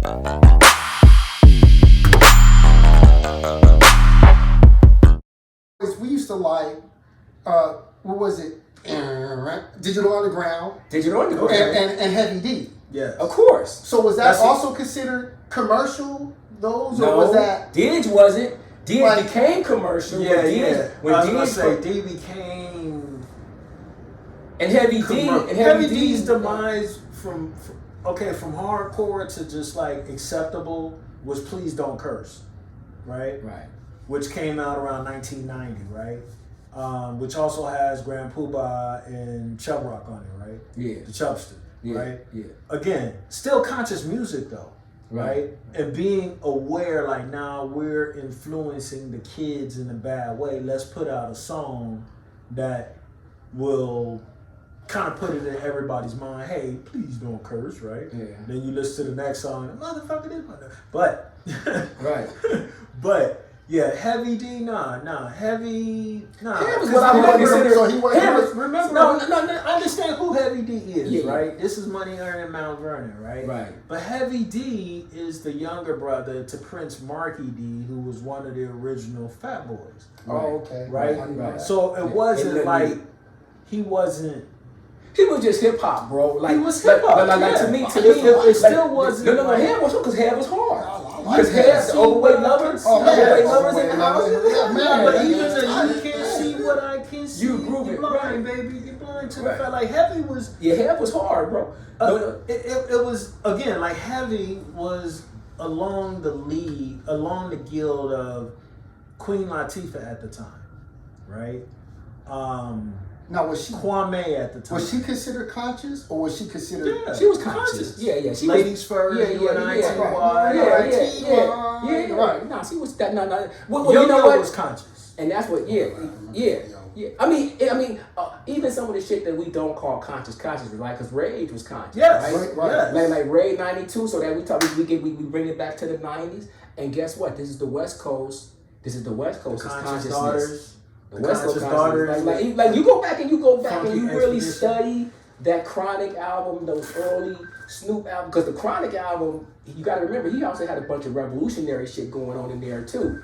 We used to like, what was it? Digital Underground. Digital Underground. And Heavy D. Yeah. Of course. So was that also considered commercial, those? No, or was that... Dig wasn't. Dig became commercial. Yeah, When I was going to say, D became... And Heavy D... Heavy D's demise from hardcore to just like acceptable was Please Don't Curse, right? Right. Which came out around 1990, right? Which also has Grand Poobah and Chub Rock on it, right? Yeah. The Chubster, right? Yeah. Again, still conscious music though, right? And being aware, like, now we're influencing the kids in a bad way. Let's put out a song that will kind of put it in everybody's mind. Hey, please don't curse, right? Yeah. Then you listen to the next song, motherfucker, this mother. But, right. But. Yeah, Heavy D, nah. Heavy was what I would consider. So he was, remember? No, I understand who Heavy D is, right? This is Money Earning Mount Vernon, right? Right. But Heavy D is the younger brother to Prince Marky D, who was one of the original Fat Boys. Oh, okay. Right? So it wasn't like, he wasn't... He was just hip hop, bro. Like, he was hip hop. Like to me, it still wasn't. No, Head was because Head was hard. Because Head, the overweight lovers, overweight lovers in the house. But even though you can't see what I can see, you groove it, blind, baby. You're blind to the fact. Like Heavy was. Yeah, Head was hard, bro. It was again like Heavy was along the guild of Queen Latifah at the time, right? Now, was she Kwame at the time? Was she considered conscious, or was she considered? Yeah, she was conscious. Yeah. She Ladies first. Yeah. Right. No, she was that. No. Well, you know what? Was conscious, and that's what. Yeah. I mean, even some of the shit that we don't call conscious, right? Because Rage was conscious. Yes. Right. Like Rage '92. So that we bring it back to the '90s. And guess what? This is the West Coast. Conscious daughters. The West Coast daughters, like you go back and you really study that Chronic album, those early Snoop albums, because the Chronic album, you got to remember, he also had a bunch of revolutionary shit going on in there too.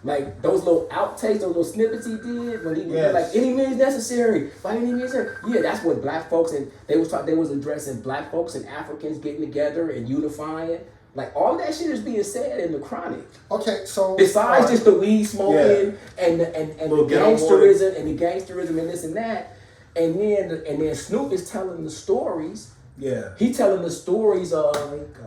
Like those little outtakes, those little snippets he did when he was like, any means necessary, by any means necessary. Yeah, that's what black folks, and they was addressing black folks and Africans getting together and unifying. Like all that shit is being said in the Chronic. Okay, so besides just the weed smoking and the gangsterism and this and that, and then Snoop is telling the stories. Yeah, he telling the stories of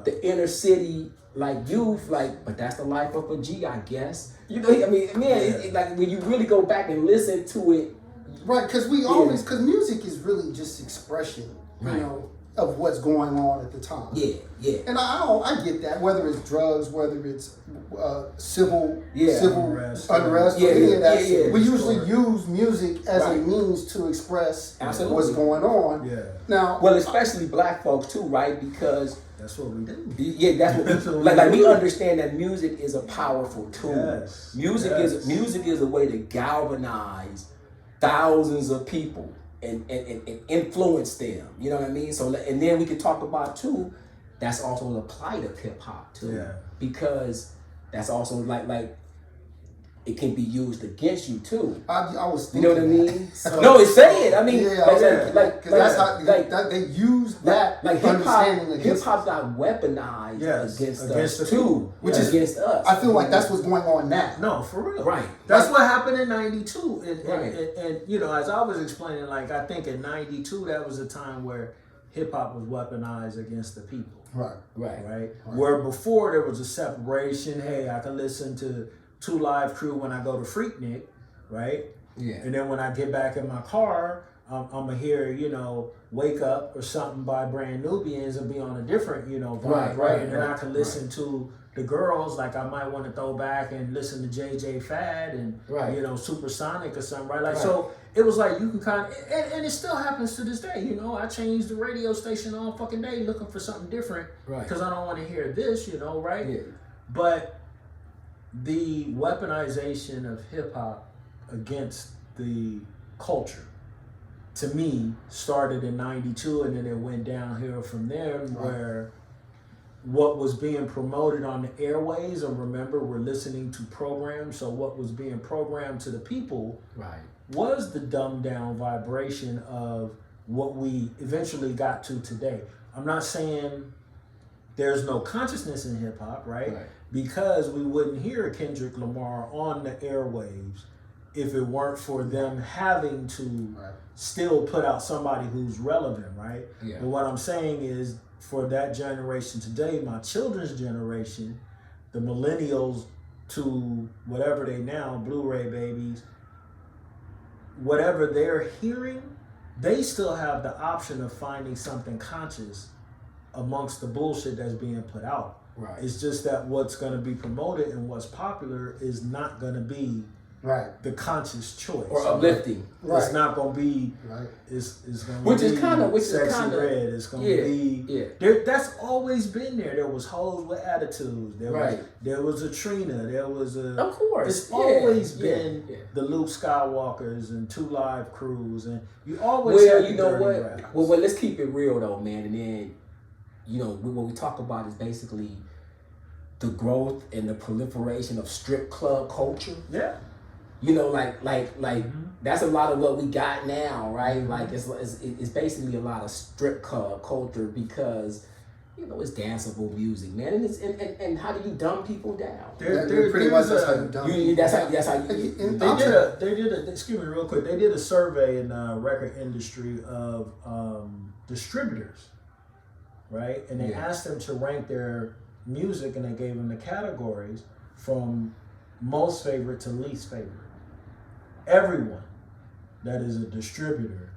the inner city like youth, like, but that's the life of a G, I guess. You know, I mean, man, it, like when you really go back and listen to it, right? Because because music is really just expression, you know, of what's going on at the time. Yeah. And I get that, whether it's drugs, whether it's civil unrest, or any of that. Yeah. We usually use music as a means to express what's going on. Yeah. Now, well, especially black folks too, right? Because that's what we do. Yeah, that's what like we understand that music is a powerful tool. Yes. Music is a way to galvanize thousands of people. And influence them, you know what I mean? So, and then we can talk about too, that's also the plight of hip hop too, because that's also like it can be used against you too. I was thinking, you know what I mean? So, no, it's saying. I mean, because that's how they use that. Like hip hop got weaponized against us too, which is against us. I feel like that's what's going on now. No, for real. Right. That's what happened in '92, and you know, as I was explaining, like I think in '92 that was a time where hip hop was weaponized against the people. Right. Where before there was a separation. Hey, I can listen to Two Live Crew when I go to Freaknik, right? Yeah. And then when I get back in my car, I'm gonna hear, you know, Wake Up or something by Brand Nubians and be on a different, you know, vibe, right? And then I can listen to the girls, like I might want to throw back and listen to JJ Fad and, you know, Supersonic or something, right? Like, so it was like you can kind of, and it still happens to this day, you know, I change the radio station all fucking day looking for something different because I don't want to hear this, you know, right? Yeah. But the weaponization of hip hop against the culture, to me, started in '92, and then it went downhill from there. Where what was being promoted on the airways, and remember, we're listening to programs, so what was being programmed to the people was the dumbed down vibration of what we eventually got to today. I'm not saying there's no consciousness in hip hop, right? Because we wouldn't hear Kendrick Lamar on the airwaves if it weren't for them having to still put out somebody who's relevant, right? But what I'm saying is, for that generation today, my children's generation, the millennials to whatever they now, Blu-ray babies, whatever they're hearing, they still have the option of finding something conscious amongst the bullshit that's being put out. It's just that what's going to be promoted and what's popular is not going to be the conscious choice or uplifting. It's not going to be. It's going to which be is kind of red. It's going to be. That's always been there. There was hoes with attitudes. There was a Trina. There was a. Of course, it's always been the Luke Skywalkers and Two Live Crews, and you always. Well, you know what? Rappers. Well, let's keep it real though, man. And then, you know, what we talk about is basically the growth and the proliferation of strip club culture. You know, like that's a lot of what we got now, right? Like it's basically a lot of strip club culture because, you know, it's danceable music, man, and it's and how do you dumb people down? They're pretty much that's how you dumb people. That's how you. They did a excuse me real quick. They did a survey in the record industry of distributors, right? And they asked them to rank their music, and they gave them the categories from most favorite to least favorite. Everyone that is a distributor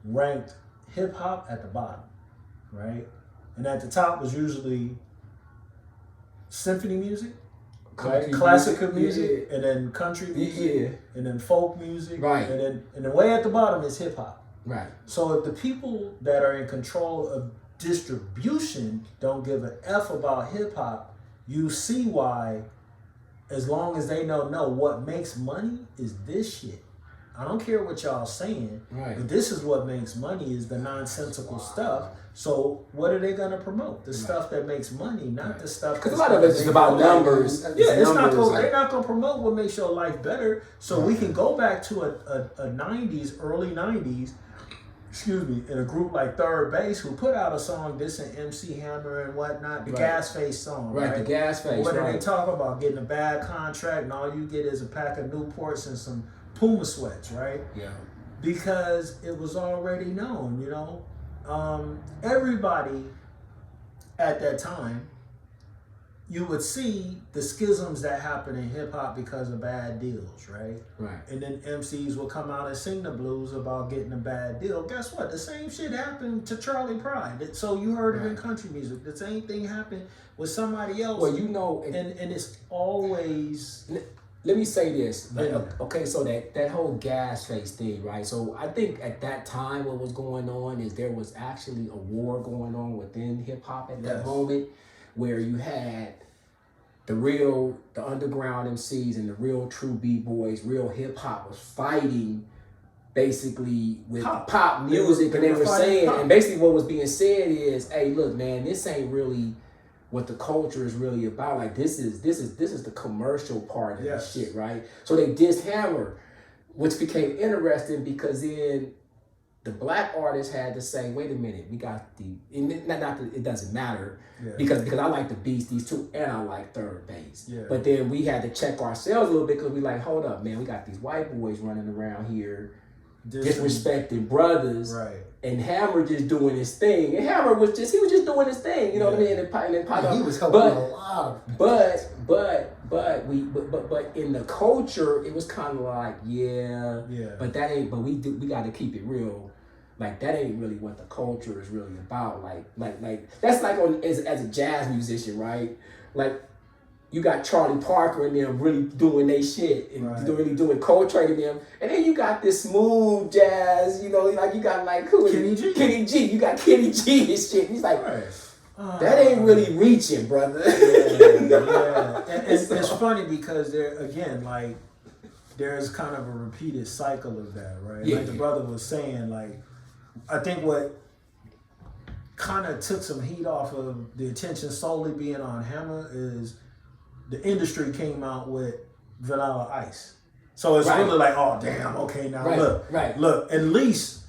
ranked hip hop at the bottom, right? And at the top was usually symphony music, right? Classical music, and then country music, and then folk music, and then way at the bottom is hip hop. So if the people that are in control of distribution don't give a F about hip hop, you see why. As long as they know what makes money is this shit. I don't care what y'all saying, but this is what makes money is the nonsensical stuff. So what are they gonna promote? The stuff that makes money, not the stuff. Because a lot of it's just about numbers. They're not gonna promote what makes your life better. So we can go back to a 90s, early 90s. Excuse me, in a group like Third Base who put out a song dissing MC Hammer and whatnot, the Gas Face song, the Gas Face. What are they talking about? Getting a bad contract and all you get is a pack of Newports and some Puma sweats, right? Because it was already known, you know. Everybody at that time, you would see the schisms that happen in hip hop because of bad deals, right? And then MCs will come out and sing the blues about getting a bad deal. Guess what? The same shit happened to Charlie Pride. So you heard it in country music. The same thing happened with somebody else. Well, you know, and it's always. Let me say this. Okay, so that whole Gas Face thing, right? So I think at that time what was going on is there was actually a war going on within hip hop at that moment, where you had the underground MCs and the real true B-boys, real hip hop was fighting basically with pop music, and they were saying, and basically what was being said is, hey, look, man, this ain't really what the culture is really about. Like this is the commercial part of this shit, right? So they dissed Hammer, which became interesting because then the black artists had to say, wait a minute, we got it doesn't matter because I like the Beasties too, and I like Third Base. But then we had to check ourselves a little bit because we like, hold up, man, we got these white boys running around here disrespecting brothers, and Hammer just doing his thing. And Hammer was just doing his thing, you know what I mean? And he was helping a lot. But in the culture, it was kind of like, but that ain't. But we got to keep it real. Like that ain't really what the culture is really about. Like that's like as a jazz musician, right? Like you got Charlie Parker and them really doing their shit and really doing Coltrane and them, and then you got this smooth jazz, you know, like you got like who is Kenny G. You got Kenny G and shit. He's like, that ain't really reaching, brother. And it's funny because there's kind of a repeated cycle of that, right? Like the brother was saying, like I think what kind of took some heat off of the attention solely being on Hammer is the industry came out with Vanilla Ice. So it's really like, oh damn, okay, now look, at least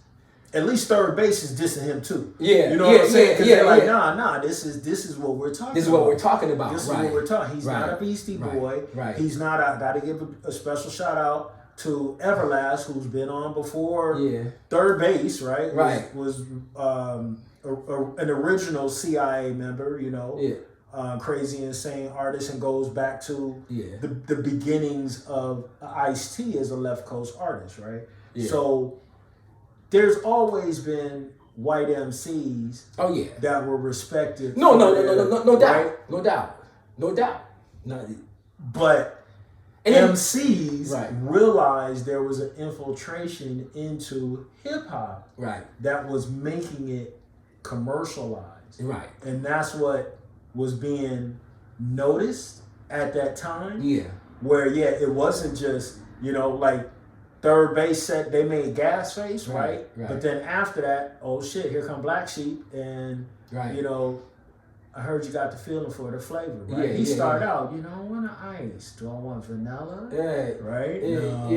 third base is dissing him too. Yeah, you know what I'm saying? Because they're like, nah, this is what we're talking. This is what we're talking about. This is what we're talking. He's not a Beastie Boy. Right. He's not. I got to give a special shout out to Everlast, who's been on before. Yeah. Third base, right? Right. Was an original CIA member. You know. Yeah. Crazy insane artist, and goes back to the beginnings of Ice-T as a left coast artist, right? Yeah. So there's always been white MCs that were respected. No doubt. But MCs realized there was an infiltration into hip hop that was making it commercialized. Right. And that's what was being noticed at that time. Yeah. Where it wasn't just, like Third Base said they made Gas Face, right? But then after that, oh shit, here come Black Sheep, and I heard you got the feeling for the flavor, right? He started out, I want ice. Do I want vanilla? Right? No.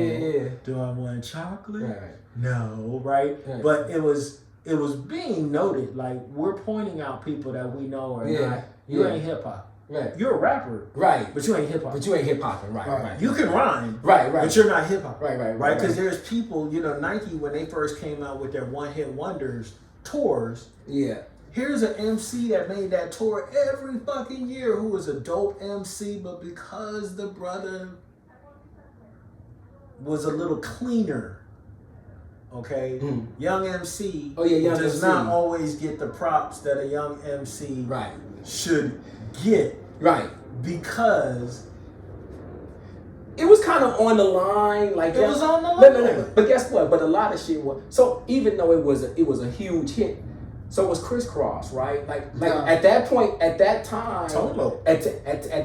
Do I want chocolate? No, right? But it was being noted, like we're pointing out people that we know are not. You ain't hip hop. Right. You're a rapper. Right. But you ain't hip hop. Right. You can rhyme. Right. But you're not hip hop. Right. Because there's people, Nike, when they first came out with their one-hit wonders tours. Yeah. Here's an MC that made that tour every fucking year who was a dope MC, but because the brother was a little cleaner. Okay, young MC does not always get the props that a young MC should get. Right. Because it was kind of on the line. Like it was on the line. No. But guess what? But a lot of shit was. So even though it was a huge hit, so it was Crisscross, right? Like at that point, at that time, Tone Low. At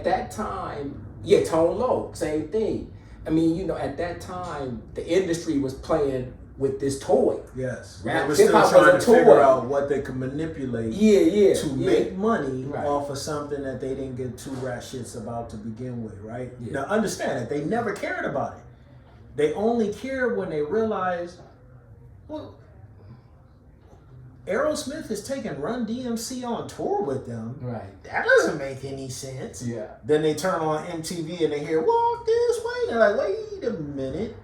that time, Tone Low, same thing. I mean, at that time, the industry was playing with this toy. Yes. They were still trying to figure out what they could manipulate to make money off of something that they didn't give two rat shits about to begin with, right? Yeah. Now understand that they never cared about it. They only cared when they realized, well, Aerosmith is taking Run DMC on tour with them. Right. That doesn't make any sense. Yeah. Then they turn on MTV and they hear, walk this way. They're like, wait a minute.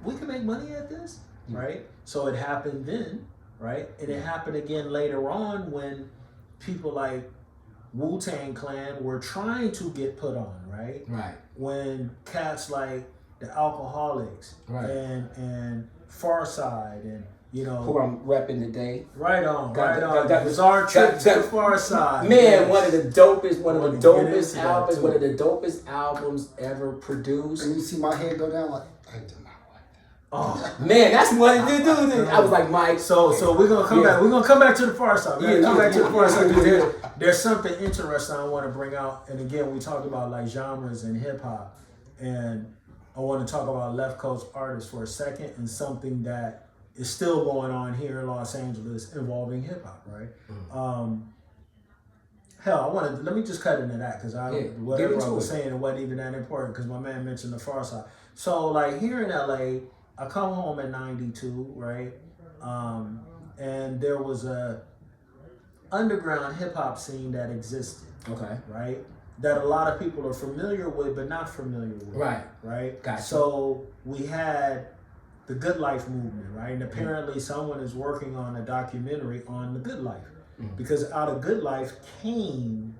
We can make money at this? Right? So it happened then, right? And it happened again later on when people like Wu-Tang Clan were trying to get put on, right? Right. When cats like the Alcoholics and Farside and who I'm repping today. Right on. Bizarre Trip to Farside. Man, one of the dopest albums ever produced. And you see my head go down like, I do not like that. Oh man, that's what it did. I was like, Mike. So we're gonna come back. We're gonna come back to the Farside. There's something interesting I want to bring out. And again, we talked about like genres in hip hop, and I want to talk about left coast artists for a second, and something that is still going on here in Los Angeles involving hip hop, right? Let me just cut into that because whatever I was saying, it wasn't even that important because my man mentioned the Farside. So like here in LA, I come home in '92, right? And there was a underground hip hop scene that existed. Okay. Right? That a lot of people are familiar with, but not familiar with. Right? Gotcha. So we had the Good Life movement, right? And apparently someone is working on a documentary on the Good Life. Because out of Good Life came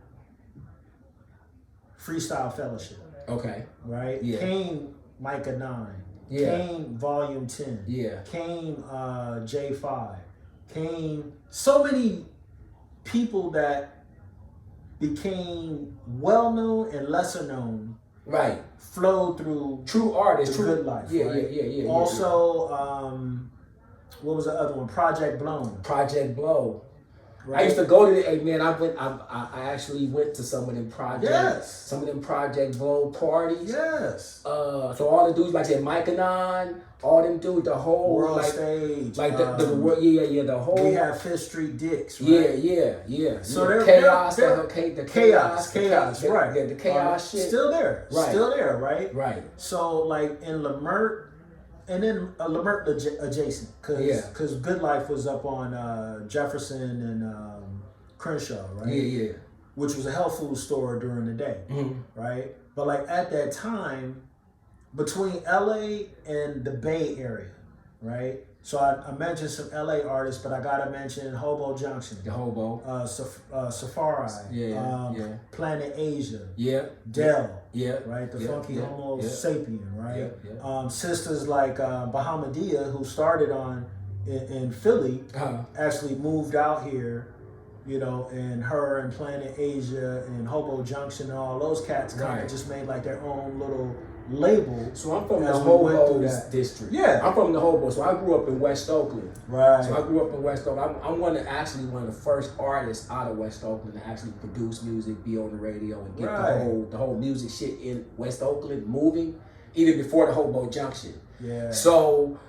Freestyle Fellowship. Okay. Right? Yeah. Came Micah 9. Yeah. Came Volume 10. Yeah. Came J5. Came so many people that became well-known and lesser known. Right. Flowed through true artists, Good Life. Yeah, right? Yeah. Also, what was the other one? Project Blown. Right. I used to go to the. Hey man, I actually went to some of them projects. Yes. Some of them Project Blow parties. Yes. So all the dudes like that, Mike Anon, all them dudes, the whole World like stage, like the the whole. We have Fifth Street Dicks. Right? Yeah. So the chaos, the chaos, right? The chaos shit still there, right? Still there, right? Right. So like in Lemert. And then Lemert adjacent, because Good Life was up on Jefferson and Crenshaw, right? Yeah. Which was a health food store during the day, right? But like at that time, between LA and the Bay Area, right? So I mentioned some LA artists, but I gotta mention Hobo Junction, the Hobo, Safari, Planet Asia, Dell, right? The Funky Homo Sapien, right? Sisters like Bahamadia, who started in Philly, actually moved out here, you know, and her and Planet Asia and Hobo Junction and all those cats kind of just made like their own little label. So I'm from the Hobos district. Yeah. I'm from the Hobos. So I grew up in West Oakland. Right. So I grew up in West Oakland. I'm one of the first artists out of West Oakland to actually produce music, be on the radio, and get the whole music shit in West Oakland moving, even before the Hobo Junction. Yeah. So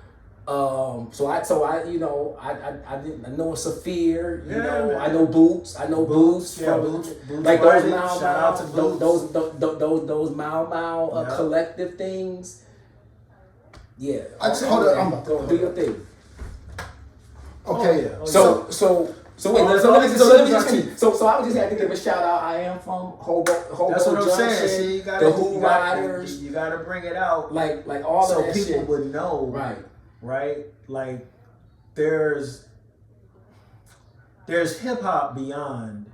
I you know I know Saphir, you know, I know Boots, Boots from Boots like those Shout out to those Mau collective things. Yeah. Hold on, go do your thing. Okay. So let me just finish. So I would just have to give a shout out. I am from Hobo That's what I'm Junction, saying. See, you gotta, the Who Riders. You gotta bring it out, like all so of that people shit. would know, right? Like there's hip hop beyond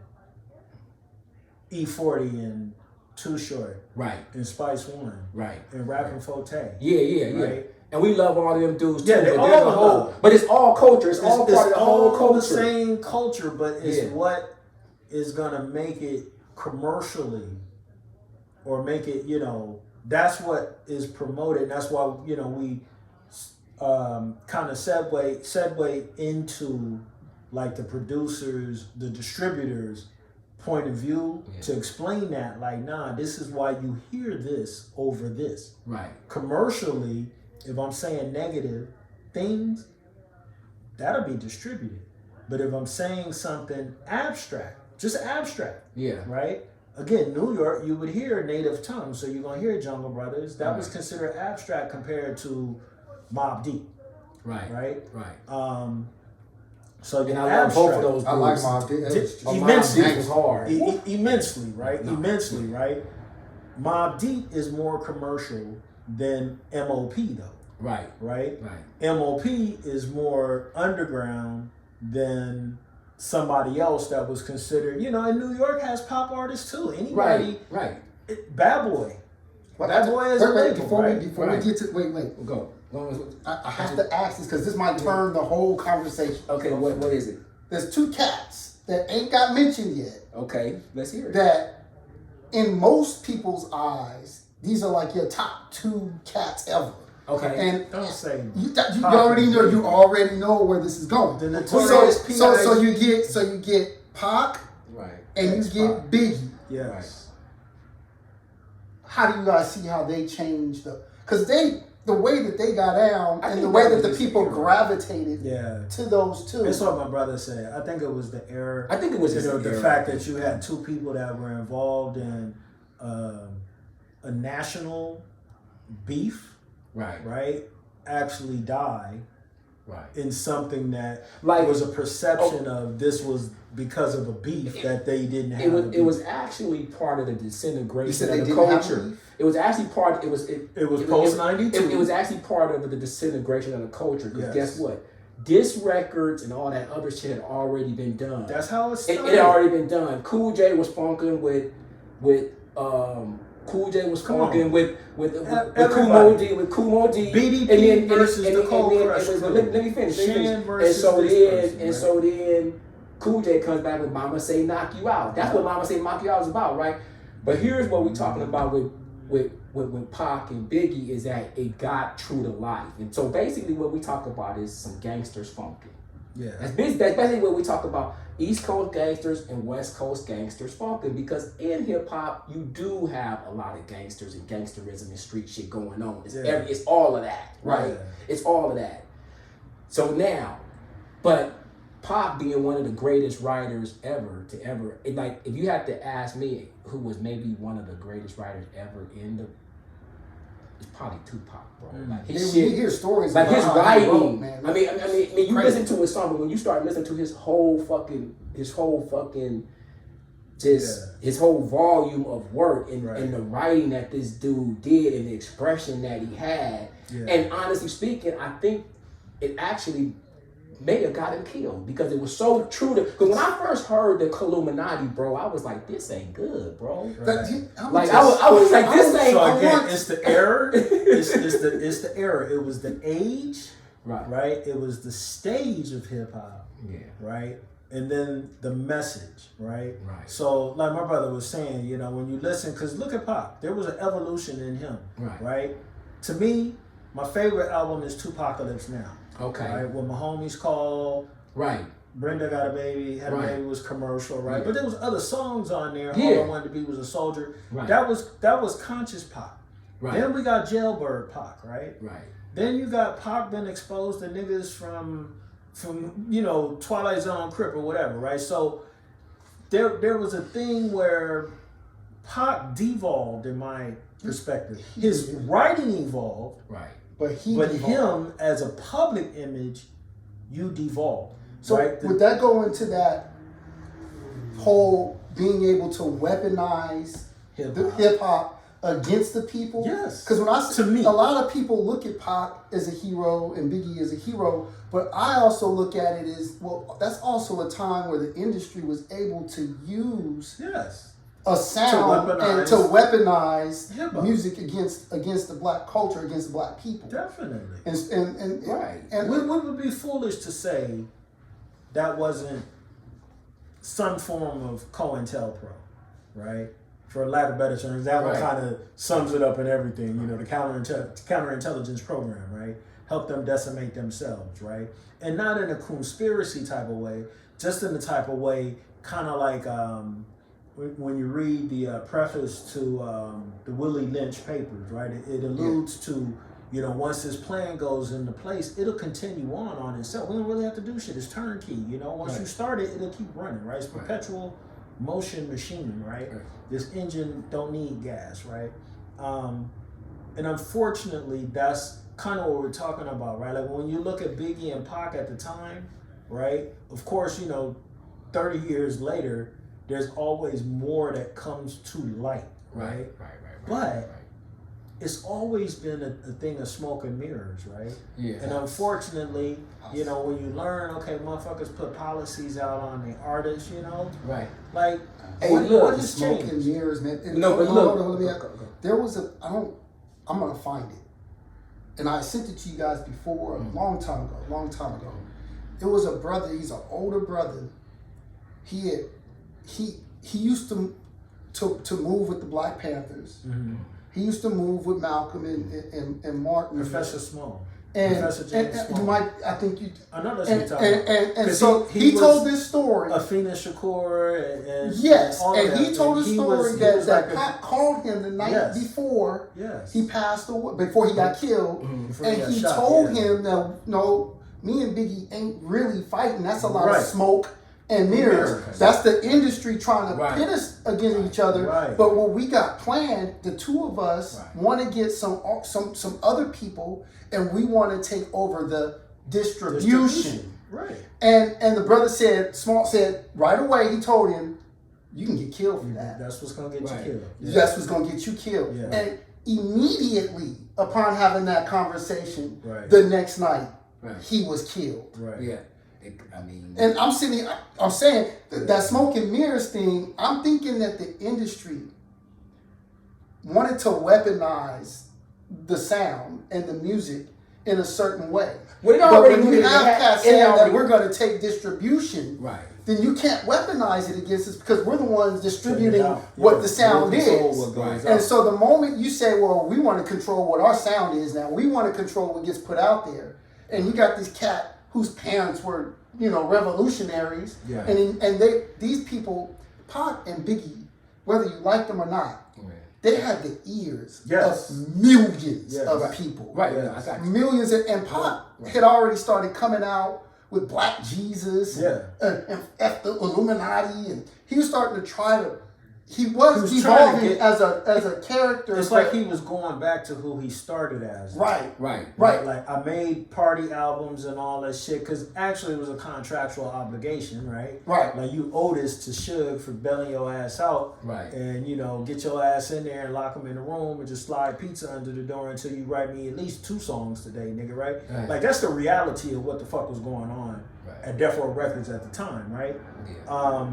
E40 and Too Short, right? And Spice One, right? And Rappin' Forte, right? And we love all of them dudes too. Yeah, they all love. But it's all culture. It's all part of the whole culture. The same culture, but it's what is gonna make it commercially, or make it, you know, that's what is promoted. That's why, you know, we kind of segue into like the producers, the distributors' point of view to explain that, like, nah, this is why you hear this over this. Right. Commercially, if I'm saying negative things, that'll be distributed. But if I'm saying something abstract, just abstract, right? Again, New York, you would hear native tongue, so you're gonna hear Jungle Brothers. That was considered abstract compared to Mobb Deep. Right. So and I love both of those groups. I like Mobb Deep. Immensely. Mobb Deep was hard. Immensely, right? Immensely, right? Mobb Deep is more commercial than MOP though. Right. MOP is more underground than somebody else that was considered, you know, and New York has pop artists too. Anybody, Bad Boy. Bad Boy is a label, before we get to wait. Go. I have to ask this because this might turn the whole conversation. Okay, what is it? There's two cats that ain't got mentioned yet. Okay, let's hear it. That in most people's eyes, these are like your top two cats ever. Okay. And don't say you already know where this is going. So you get Pac, and you get Biggie. Yes. Right. How do you guys see how they changed because the way that they got down and the way that the people gravitated to those two. That's what my brother said. I think it was the era. I think it was the fact that you had two people that were involved in a national beef. Right. Actually die. In something that was a perception of this was because of a beef that they didn't have. It was actually part of the disintegration of the culture. It was actually part. It was post 92. It was actually part of the disintegration of the culture. Because guess what? Diss records and all that other shit had already been done. That's how it started. It had already been done. Cool J was funking with Cool J was funking with Kumo D, BDP versus the Cold Crush. Let me finish. And so then Cool J comes back with Mama Say Knock You Out. That's what Mama Say Knock You Out is about, right? But here's what we're talking about with Pac and Biggie is that it got true to life. And so basically what we talk about is some gangsters funking. Yeah. That's basically what we talk about. East Coast gangsters and West Coast gangsters fucking, because in hip hop you do have a lot of gangsters and gangsterism and street shit going on. It's all of that, right? Yeah. It's all of that. So now, but Pac being one of the greatest writers ever, like if you had to ask me who was maybe one of the greatest writers ever it's probably Tupac, bro. Like his shit, you hear stories like about his how writing. he wrote, man. I mean, you listen to his song, but when you start listening to his whole fucking, his whole volume of work and the writing that this dude did and the expression that he had, and honestly speaking, I think it actually may have got him killed because it was so true to. Because when I first heard the Illuminati, bro, I was like, "This ain't good, bro." Right. I was like, "This ain't." So again, it's the error. It's the error. It was the age, right? It was the stage of hip hop, right? And then the message, right? Right. So, like my brother was saying, when you listen, because look at Pac, there was an evolution in him, right? To me, my favorite album is Tupacalypse Now. Okay. Right, what my homies call. Right. Brenda Got a Baby, Had a Baby was commercial, right? Yeah. But there was other songs on there. Yeah. All I Wanted to Be Was a Soldier. Right. That was conscious Pac. Right. Then we got Jailbird Pac, right? Right. Then you got Pac been exposed to niggas from Twilight Zone, Crip or whatever, right? So there was a thing where Pac devolved in my perspective. His writing evolved. Right. But him as a public image, you devolve. So right? would that go into that whole being able to weaponize hip hop against the people? Yes. Because when a lot of people look at Pac as a hero and Biggie as a hero, but I also look at it as, well, that's also a time where the industry was able to use a sound to weaponize music against the black culture, against the black people. Definitely. And right. And we would be foolish to say that wasn't some form of COINTELPRO, right? For lack of better terms, that one kind of sums it up in everything. The counterintelligence program, right? Help them decimate themselves, right? And not in a conspiracy type of way, just in the type of way, kind of like when you read the preface to the Willie Lynch papers, right? It alludes to, once this plan goes into place, it'll continue on itself. We don't really have to do shit. It's turnkey, Once you start it, it'll keep running, right? It's perpetual motion machine, right? This engine don't need gas, right? And unfortunately, that's kind of what we're talking about, right? Like when you look at Biggie and Pac at the time, right? Of course, 30 years later, there's always more that comes to light, right? But it's always been a thing of smoke and mirrors, right? Yeah. And unfortunately, when you learn, okay, motherfuckers put policies out on the artists, Right. Like, hey, what has smoke changed? and mirrors, man. No, but look. There was I'm going to find it. And I sent it to you guys before, a long time ago. It was a brother, he's an older brother. He used to move with the Black Panthers. Mm-hmm. He used to move with Malcolm and Martin. Professor Small. Professor James Small. I know that's what you're talking about. And so he told this story. Afina Shakur and yes, and he told a story that Pat called him the night before he passed away, before he got killed, and he told him that no, me and Biggie ain't really fighting. That's a lot of smoke and mirrors. That's the industry trying to pit us against each other. Right. But what we got planned, the two of us want to get some other people, and we want to take over the distribution. Right. And the brother Small said right away. He told him, "You can get killed for that. That's what's gonna get you killed. Yeah. That's what's gonna get you killed." Yeah. And immediately upon having that conversation, the next night he was killed. Right. Yeah. And I'm saying that smoke and mirrors thing, I'm thinking that the industry wanted to weaponize the sound and the music in a certain way. But when you have cats saying that we're going to take distribution, then you can't weaponize it against us because we're the ones distributing what the sound is. And so the moment you say, well, we want to control what our sound is now, we want to control what gets put out there, and you got this cat whose parents were revolutionaries. Yeah. And these people, Pac and Biggie, whether you like them or not, they had the ears of millions of people. Right. Yeah, I got you. Millions. And Pac had already started coming out with Black Jesus and F the Illuminati. And he was starting to try to, he was evolving as a character. It's like he was going back to who he started as. Right. Like I made party albums and all that shit because actually it was a contractual obligation, right? Right. Like you owe this to Suge for bailing your ass out, right? And get your ass in there and lock him in the room and just slide pizza under the door until you write me at least 2 songs today, nigga, right? Like that's the reality of what the fuck was going on at Death Row Records at the time, right? Yeah.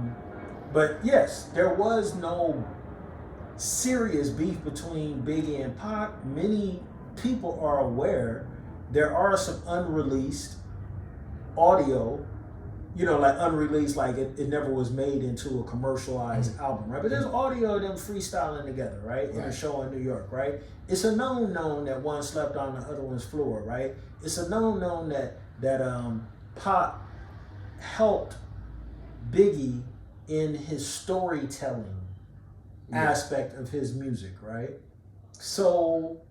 But yes, there was no serious beef between Biggie and Pac. Many people are aware there are some unreleased audio, like unreleased, like it never was made into a commercialized album, right? But there's audio of them freestyling together, right? In a show in New York, right? It's a known that one slept on the other one's floor, right? It's a known that Pac helped Biggie in his storytelling aspect of his music, right? So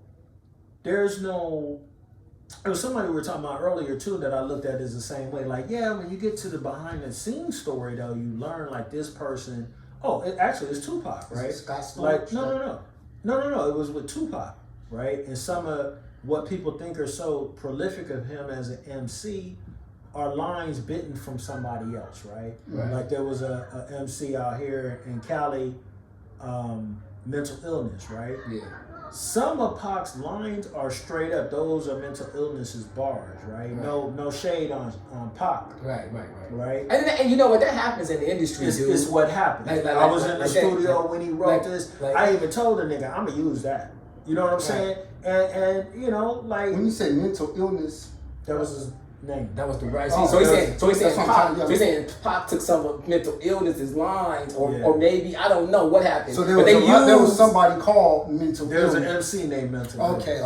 there was somebody we were talking about earlier too that I looked at as the same way. Like, when you get to the behind the scenes story though, you learn like this person. Oh, it's Tupac, right? Like no. It was with Tupac, right? And some of what people think are so prolific of him as an MC are lines bitten from somebody else, right? Like there was a MC out here in Cali, mental illness, right? Yeah. Some of Pac's lines are straight up. Those are mental illnesses bars, right? No shade on Pac. Right. And you know what? That happens in the industry, dude. It's what happened. I was in the studio when he wrote this. I even told the nigga, I'm gonna use that. You know what I'm saying? And when you say mental illness, that was his name. That was the right. So he's saying Pac took some of mental illness's lines, or maybe I don't know what happened. So there was somebody called mental. There was an MC named mental. Okay.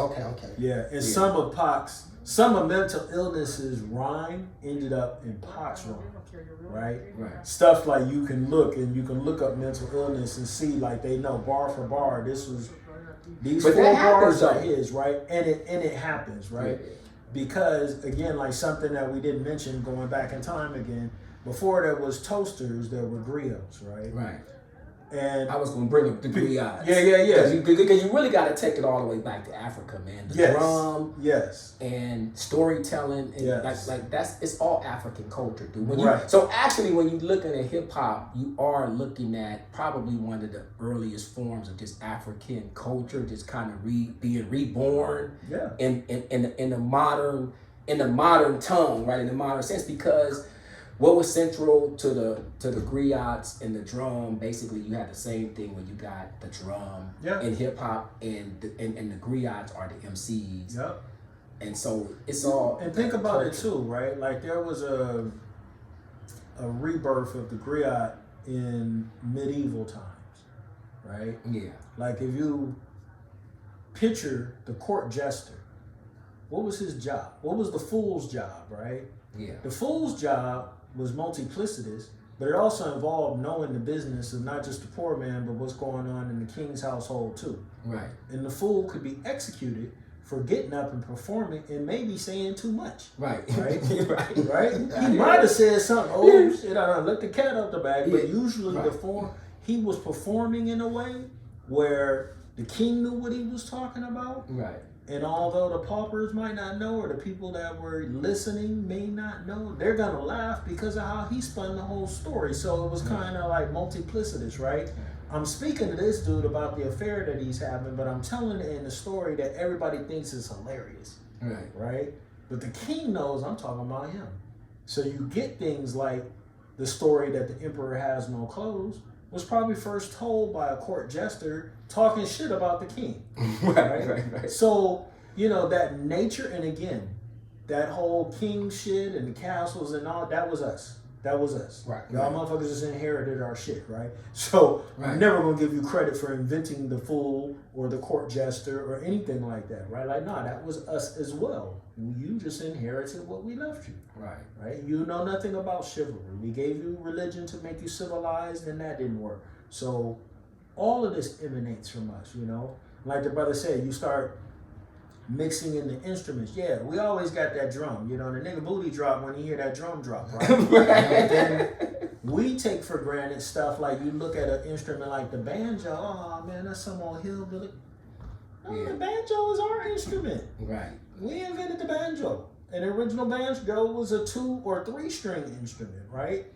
Yeah, and some of mental illness's rhyme ended up in Pac's rhyme, right? Stuff like you can look up mental illness and see like they know bar for bar this was these 4 bars are his, right? And it happens, right? Yeah. Because again, like something that we didn't mention going back in time again, before there was toasters, there were griots, right? Right. And I was going to bring up the griots. Yeah. Because you really got to take it all the way back to Africa, man. The drum. Yes. And storytelling. And like it's all African culture, dude. Right. So actually, when you're looking at hip hop, you are looking at probably one of the earliest forms of just African culture, just kind of being reborn. Yeah. In the modern tongue, right? In the modern sense, because what was central to the griots and the drum? Basically, you had the same thing when you got the drum in hip hop, and the griots are the MCs. Yep. And so it's all. And think about it too, right? Like there was a rebirth of the griot in medieval times, right? Yeah. Like if you picture the court jester, what was his job? What was the fool's job, right? Yeah. The fool's job was multiplicitous, but it also involved knowing the business of not just the poor man, but what's going on in the king's household too. Right. And the fool could be executed for getting up and performing and maybe saying too much. Right. Right? He might have said something, oh shit, I done let the cat out the bag, but usually he was performing in a way where the king knew what he was talking about. Right. And although the paupers might not know, or the people that were listening may not know, they're gonna laugh because of how he spun the whole story. So it was kind of like multiplicitous, right? I'm speaking to this dude about the affair that he's having, but I'm telling it in a story that everybody thinks is hilarious, right? But the king knows I'm talking about him. So you get things like the story that the emperor has no clothes was probably first told by a court jester talking shit about the king. Right. So, that nature, and again, that whole king shit and the castles and all, that was us. That was us. Right. Y'all motherfuckers just inherited our shit, right? So I'm never gonna give you credit for inventing the fool or the court jester or anything like that, right? Like, nah, that was us as well. You just inherited what we left you. Right? You know nothing about chivalry. We gave you religion to make you civilized, and that didn't work. So all of this emanates from us, you know? Like the brother said, you start mixing in the instruments. Yeah, we always got that drum. You know, the nigga booty drop when you hear that drum drop, right? And then we take for granted stuff like you look at an instrument like the banjo. Oh man, that's some old hillbilly. No, the banjo is our instrument. Right. We invented the banjo. And the original banjo was a 2 or 3 string instrument, right?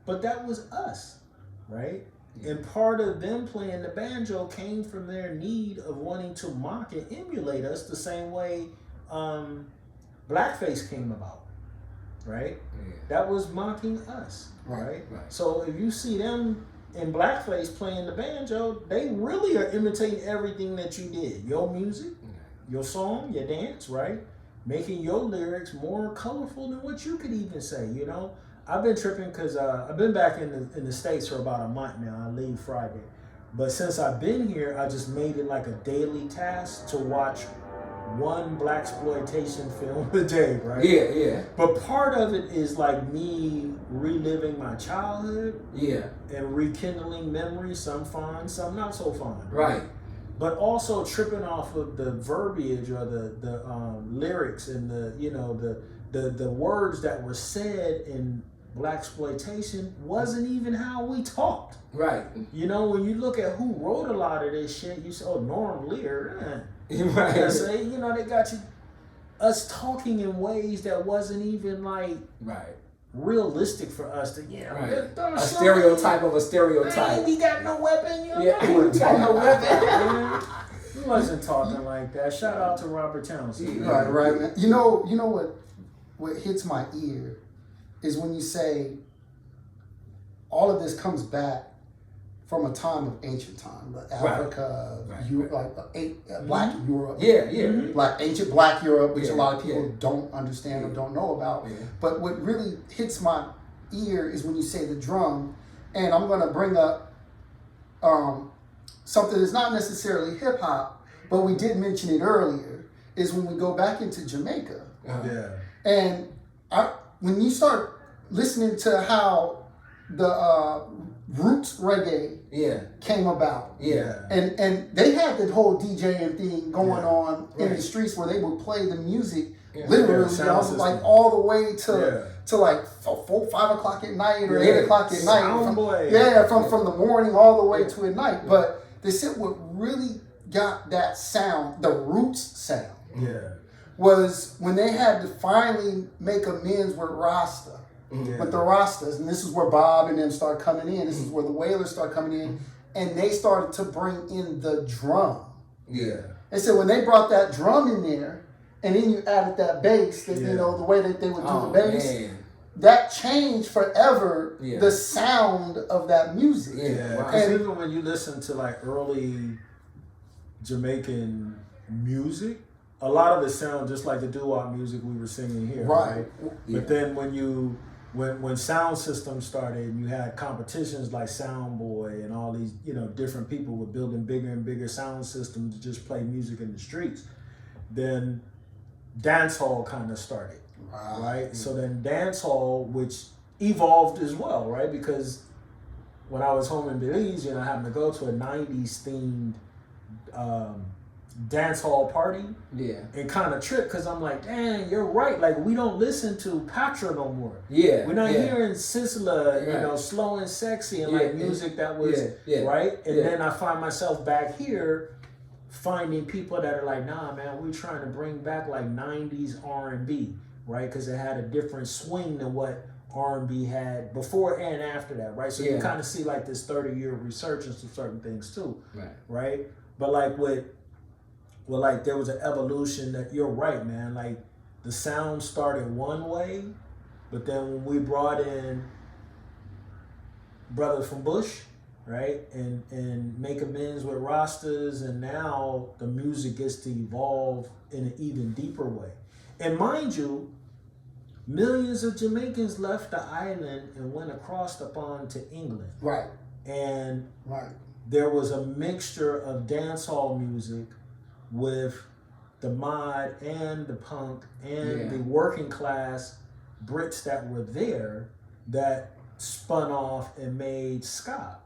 But that was us, right? And part of them playing the banjo came from their need of wanting to mock and emulate us the same way blackface came about, right? That was mocking us, right? So if you see them in blackface playing the banjo, they really are imitating everything that you did. Your music, your song, your dance, right? Making your lyrics more colorful than what you could even say, you know? I've been tripping because I've been back in the States for about a month now. I leave Friday. But since I've been here, I just made it like a daily task to watch one blaxploitation film a day, right? Yeah. But part of it is like me reliving my childhood. Yeah. And rekindling memories, some fond, some not so fond. Right. But also tripping off of the verbiage or the lyrics and the words that were said in blaxploitation wasn't even how we talked. Right. You know, when you look at who wrote a lot of this shit, you say, oh, Norm Lear. Right. I say, you know, they got us talking in ways that wasn't even like realistic for us to, a stereotype of a stereotype. We got no weapon, you know? We got no weapon. He wasn't talking like that. Shout out to Robert Townsend. Right, man. You know what hits my ear is when you say all of this comes back from a time of ancient time, like Africa, Black Europe, ancient Black Europe, which a lot of people don't understand or don't know about. Yeah. But what really hits my ear is when you say the drum, and I'm going to bring up something that's not necessarily hip hop, but we did mention it earlier, is when we go back into Jamaica. And when you start listening to how the roots reggae came about, and they had that whole DJing thing going on in the streets where they would play the music literally like all the way to like 4, 5 o'clock at night or 8 o'clock at night. From the morning all the way to at night. But they said what really got that sound, the roots sound, was when they had to finally make amends with Rasta. With the Rastas, and this is where Bob and them start coming in. This is where the Wailers start coming in, and they started to bring in the drum. And so when they brought that drum in there, and then you added that bass, that you know the way that they would do the bass, that changed forever the sound of that music. Because even when you listen to like early Jamaican music, a lot of it sounds just like the doo-wop music we were singing here, right? But then when sound systems started, and you had competitions like Soundboy and all these, different people were building bigger and bigger sound systems to just play music in the streets. Then dancehall kind of started, right? So then dancehall, which evolved as well, right? Because when I was home in Belize, I happened to go to a 90s themed dance hall party and kind of trip because I'm like, dang, you're right. Like, we don't listen to Patra no more. We're not hearing Sizzla, slow and sexy and like music that was right. And then I find myself back here finding people that are like, nah, man, we're trying to bring back like 90s R&B, right? Because it had a different swing than what R&B had before and after that, right? So you kind of see like this 30-year resurgence of certain things too, right? But like like there was an evolution that you're right, man. Like the sound started one way, but then when we brought in brothers from Bush, right, and make amends with Rastas, and now the music gets to evolve in an even deeper way. And mind you, millions of Jamaicans left the island and went across the pond to England. Right. And right. There was a mixture of dancehall music with the mod and the punk and the working class Brits that were there that spun off and made ska.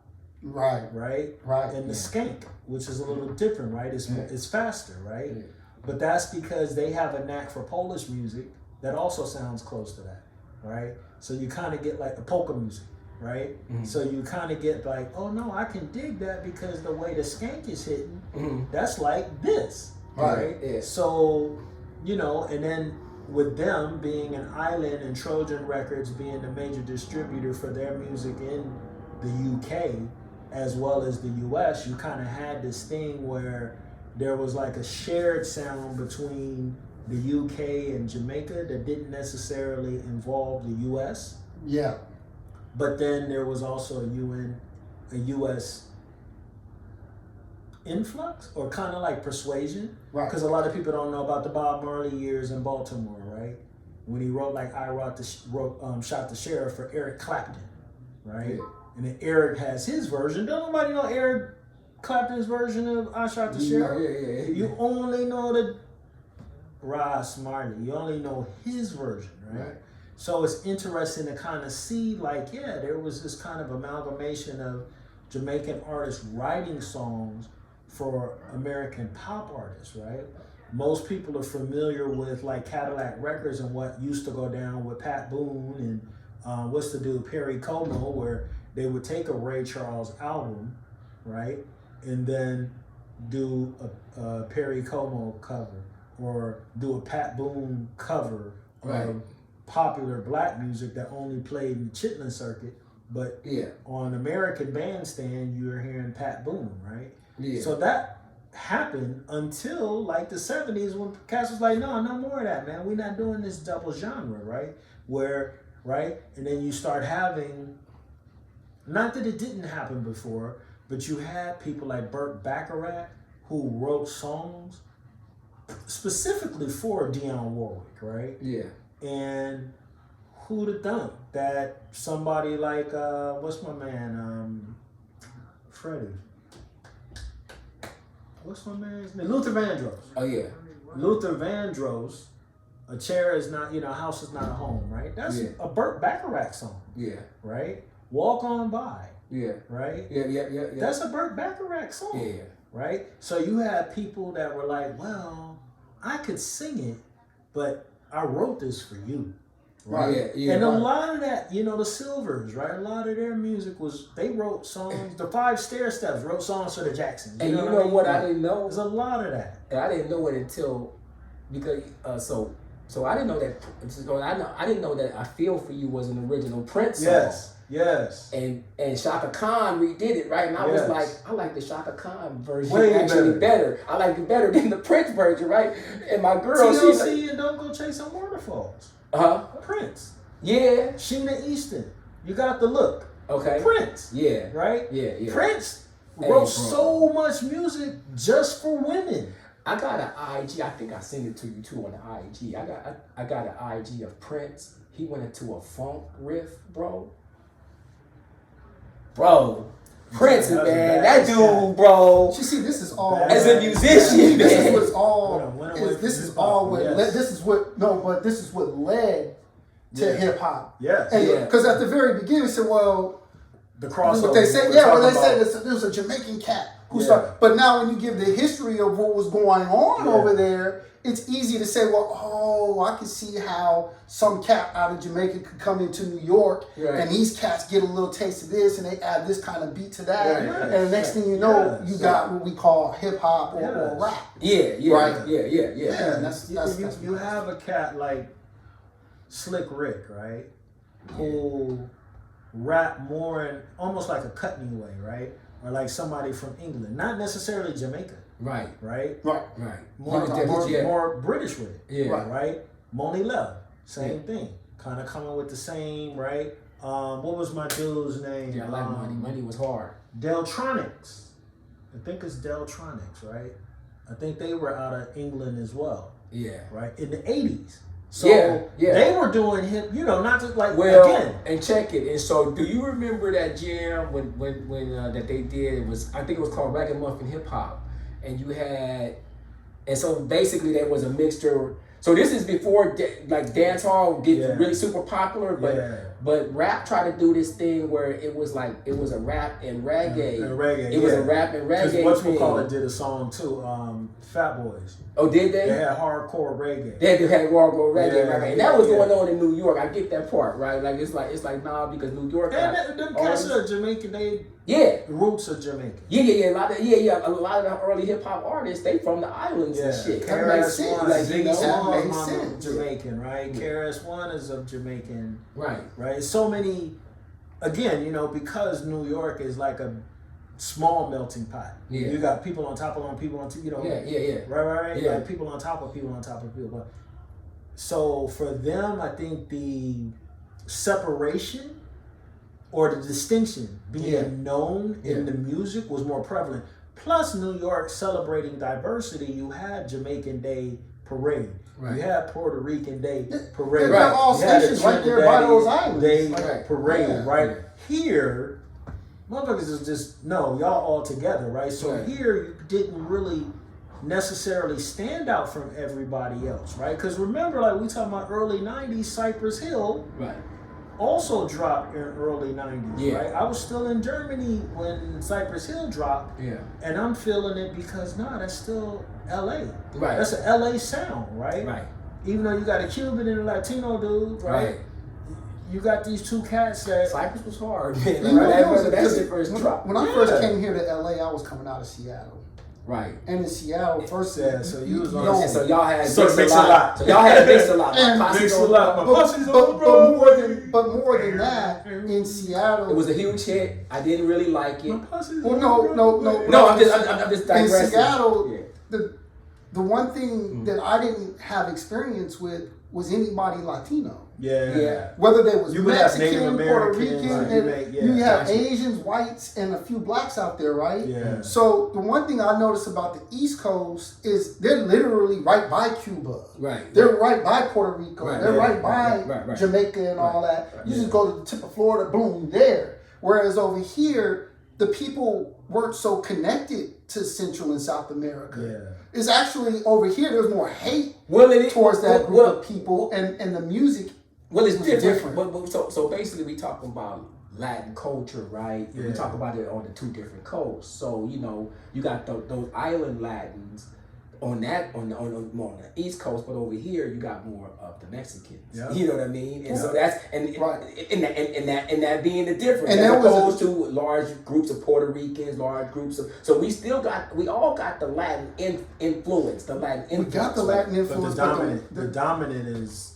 Right. And the skank, which is a little different, right? It's faster, right? Yeah. But that's because they have a knack for Polish music that also sounds close to that, right? So you kind of get like the polka music, right? Mm-hmm. So you kind of get like, oh no, I can dig that because the way the skank is hitting, that's like this, right? Yeah. So, and then with them being an island and Trojan Records being the major distributor for their music in the UK as well as the US, you kind of had this thing where there was like a shared sound between the UK and Jamaica that didn't necessarily involve the US. Yeah. But then there was also a US influx or kind of like persuasion. Right. Because a lot of people don't know about the Bob Marley years in Baltimore, right? When he wrote like Shot the Sheriff for Eric Clapton, right? Yeah. And then Eric has his version. Don't nobody know Eric Clapton's version of I Shot the Sheriff? Yeah. You only know the Ross Marley. You only know his version, right? So it's interesting to kind of see like, there was this kind of amalgamation of Jamaican artists writing songs for American pop artists, right? Most people are familiar with like Cadillac Records and what used to go down with Pat Boone and what's the dude, Perry Como, where they would take a Ray Charles album, right? And then do a Perry Como cover or do a Pat Boone cover of popular black music that only played in the Chitlin circuit. But on American Bandstand, you're hearing Pat Boone, right? Yeah. So that happened until like the 70s when Cass was like, no more of that, man. We're not doing this double genre, right? And then you start having, not that it didn't happen before, but you had people like Burt Bacharach who wrote songs specifically for Dionne Warwick, right? Yeah. And who'd have thunk that somebody like, what's my man, Freddie? What's my man's name? Luther Vandross. Oh, yeah. Luther Vandross, a chair is not, a house is not a home, right? That's a Burt Bacharach song. Yeah. Right? Walk On By. Yeah. Right? Yeah. That's a Burt Bacharach song. Yeah. Right? So you had people that were like, well, I could sing it, but I wrote this for you. Right. Yeah, and a lot of that, the Silvers, right? A lot of their music they wrote songs. The Five Stair Steps wrote songs for the Jacksons. And you know what I didn't know? There's a lot of that. And I didn't know it until because so I didn't know that. I didn't know that I Feel For You was an original Prince song. Yes. And Shaka Khan redid it, right? And I was like, I like the Shaka Khan version better. I like it better than the Prince version, right? And my girl, TLC and Don't Go Chasing Waterfalls. Prince. Yeah. Sheena Easton. You got the look. Okay. Prince. Yeah. Right? Yeah. Prince wrote so much music just for women. I got an IG. I think I sent it to you too on the IG. I got an IG of Prince. He went into a funk riff, bro. Prince, man, that dude, bro. You see, this is all as a musician, man. This is what's all. This is what led to hip hop. Yes. Because at the very beginning, they said, well, the crossover. What they said, they said there was a Jamaican cat who started. But now, when you give the history of what was going on over there, it's easy to say, well, I can see how some cat out of Jamaica could come into New York, and these cats get a little taste of this, and they add this kind of beat to that, and the next thing you know, you got what we call hip hop or rap. Yeah. You have a cat like Slick Rick, right, who rap more in almost like a Cutney way, right, or like somebody from England, not necessarily Jamaica. Right. More British with it. Yeah. Right. Moni Love, same thing. Kind of coming with the same, right? What was my dude's name? Yeah, I like Money. Money was hard. Deltronics. I think it's Deltronics, right? I think they were out of England as well. Yeah. Right? In the 80s. So they were doing hip, not just like again. And check it. And so, do you remember that jam when that they did? It was, I think it was called Ragamuffin Hip Hop, and you had, and so basically there was a mixture. So this is before like dance hall gets really super popular, but rap tried to do this thing where it was a rap and reggae. It was a rap and reggae. What's we call it did a song too. Fat Boys. Oh, did they? They had hardcore reggae. They had hardcore reggae, and that was going on in New York. I get that part, right? Like it's like nah, because New York. And them cats are Jamaican. They roots are Jamaican. A lot of the early hip hop artists, they from the islands and shit. That makes sense. Like makes sense. Jamaican, right? KRS-One is of Jamaican, right. So many, again, because New York is like a small melting pot. You got people on top of people on right. Like people on top of people on top of people. So for them, I think the separation or the distinction being known in the music was more prevalent. Plus, New York celebrating diversity, you had Jamaican Day Parade. Right. You had Puerto Rican Day Parade. They're all stations right there by those islands. Day Parade, right? Here, motherfuckers is just, y'all all together, right? So here, you didn't really necessarily stand out from everybody else, right? Because remember, like we talking about early 90s, Cypress Hill also dropped in early 90s, right? I was still in Germany when Cypress Hill dropped, and I'm feeling it because, that's still LA. Right. That's an LA sound, right? Right. Even though you got a Cuban and a Latino dude, right? You got these two cats that... Cypress was hard, man. That's the first drop. When I first came here to LA, I was coming out of Seattle. Right. And in Seattle, first so you was on. So y'all had Mix a Lot. So y'all had Mix a Lot. Mix a Lot. But more than that, in Seattle, it was a huge hit. I didn't really like it. Well, no. I'm just digressing. In Seattle, the one thing that I didn't have experience with was anybody Latino. Yeah. Whether they was you Mexican, Puerto Rican, you have Asians, whites, and a few blacks out there, right? Yeah. So the one thing I noticed about the East Coast is they're literally right by Cuba. Right. They're right by Puerto Rico. They're right by Jamaica and all that. You just go to the tip of Florida, boom, there. Whereas over here, the people weren't so connected to Central and South America. Yeah. It's actually over here, there's more hate towards that group of people, and the music. Well, it's different. But so basically, we talking about Latin culture, right? Yeah. We talk about it on the two different coasts. So you got those island Latins on the East Coast, but over here you got more of the Mexicans. Yeah. You know what I mean? And so that's and that being the difference, and as opposed to large groups of Puerto Ricans, large groups of. So we all got the Latin influence. The Latin influence. We got the Latin influence, but the dominant is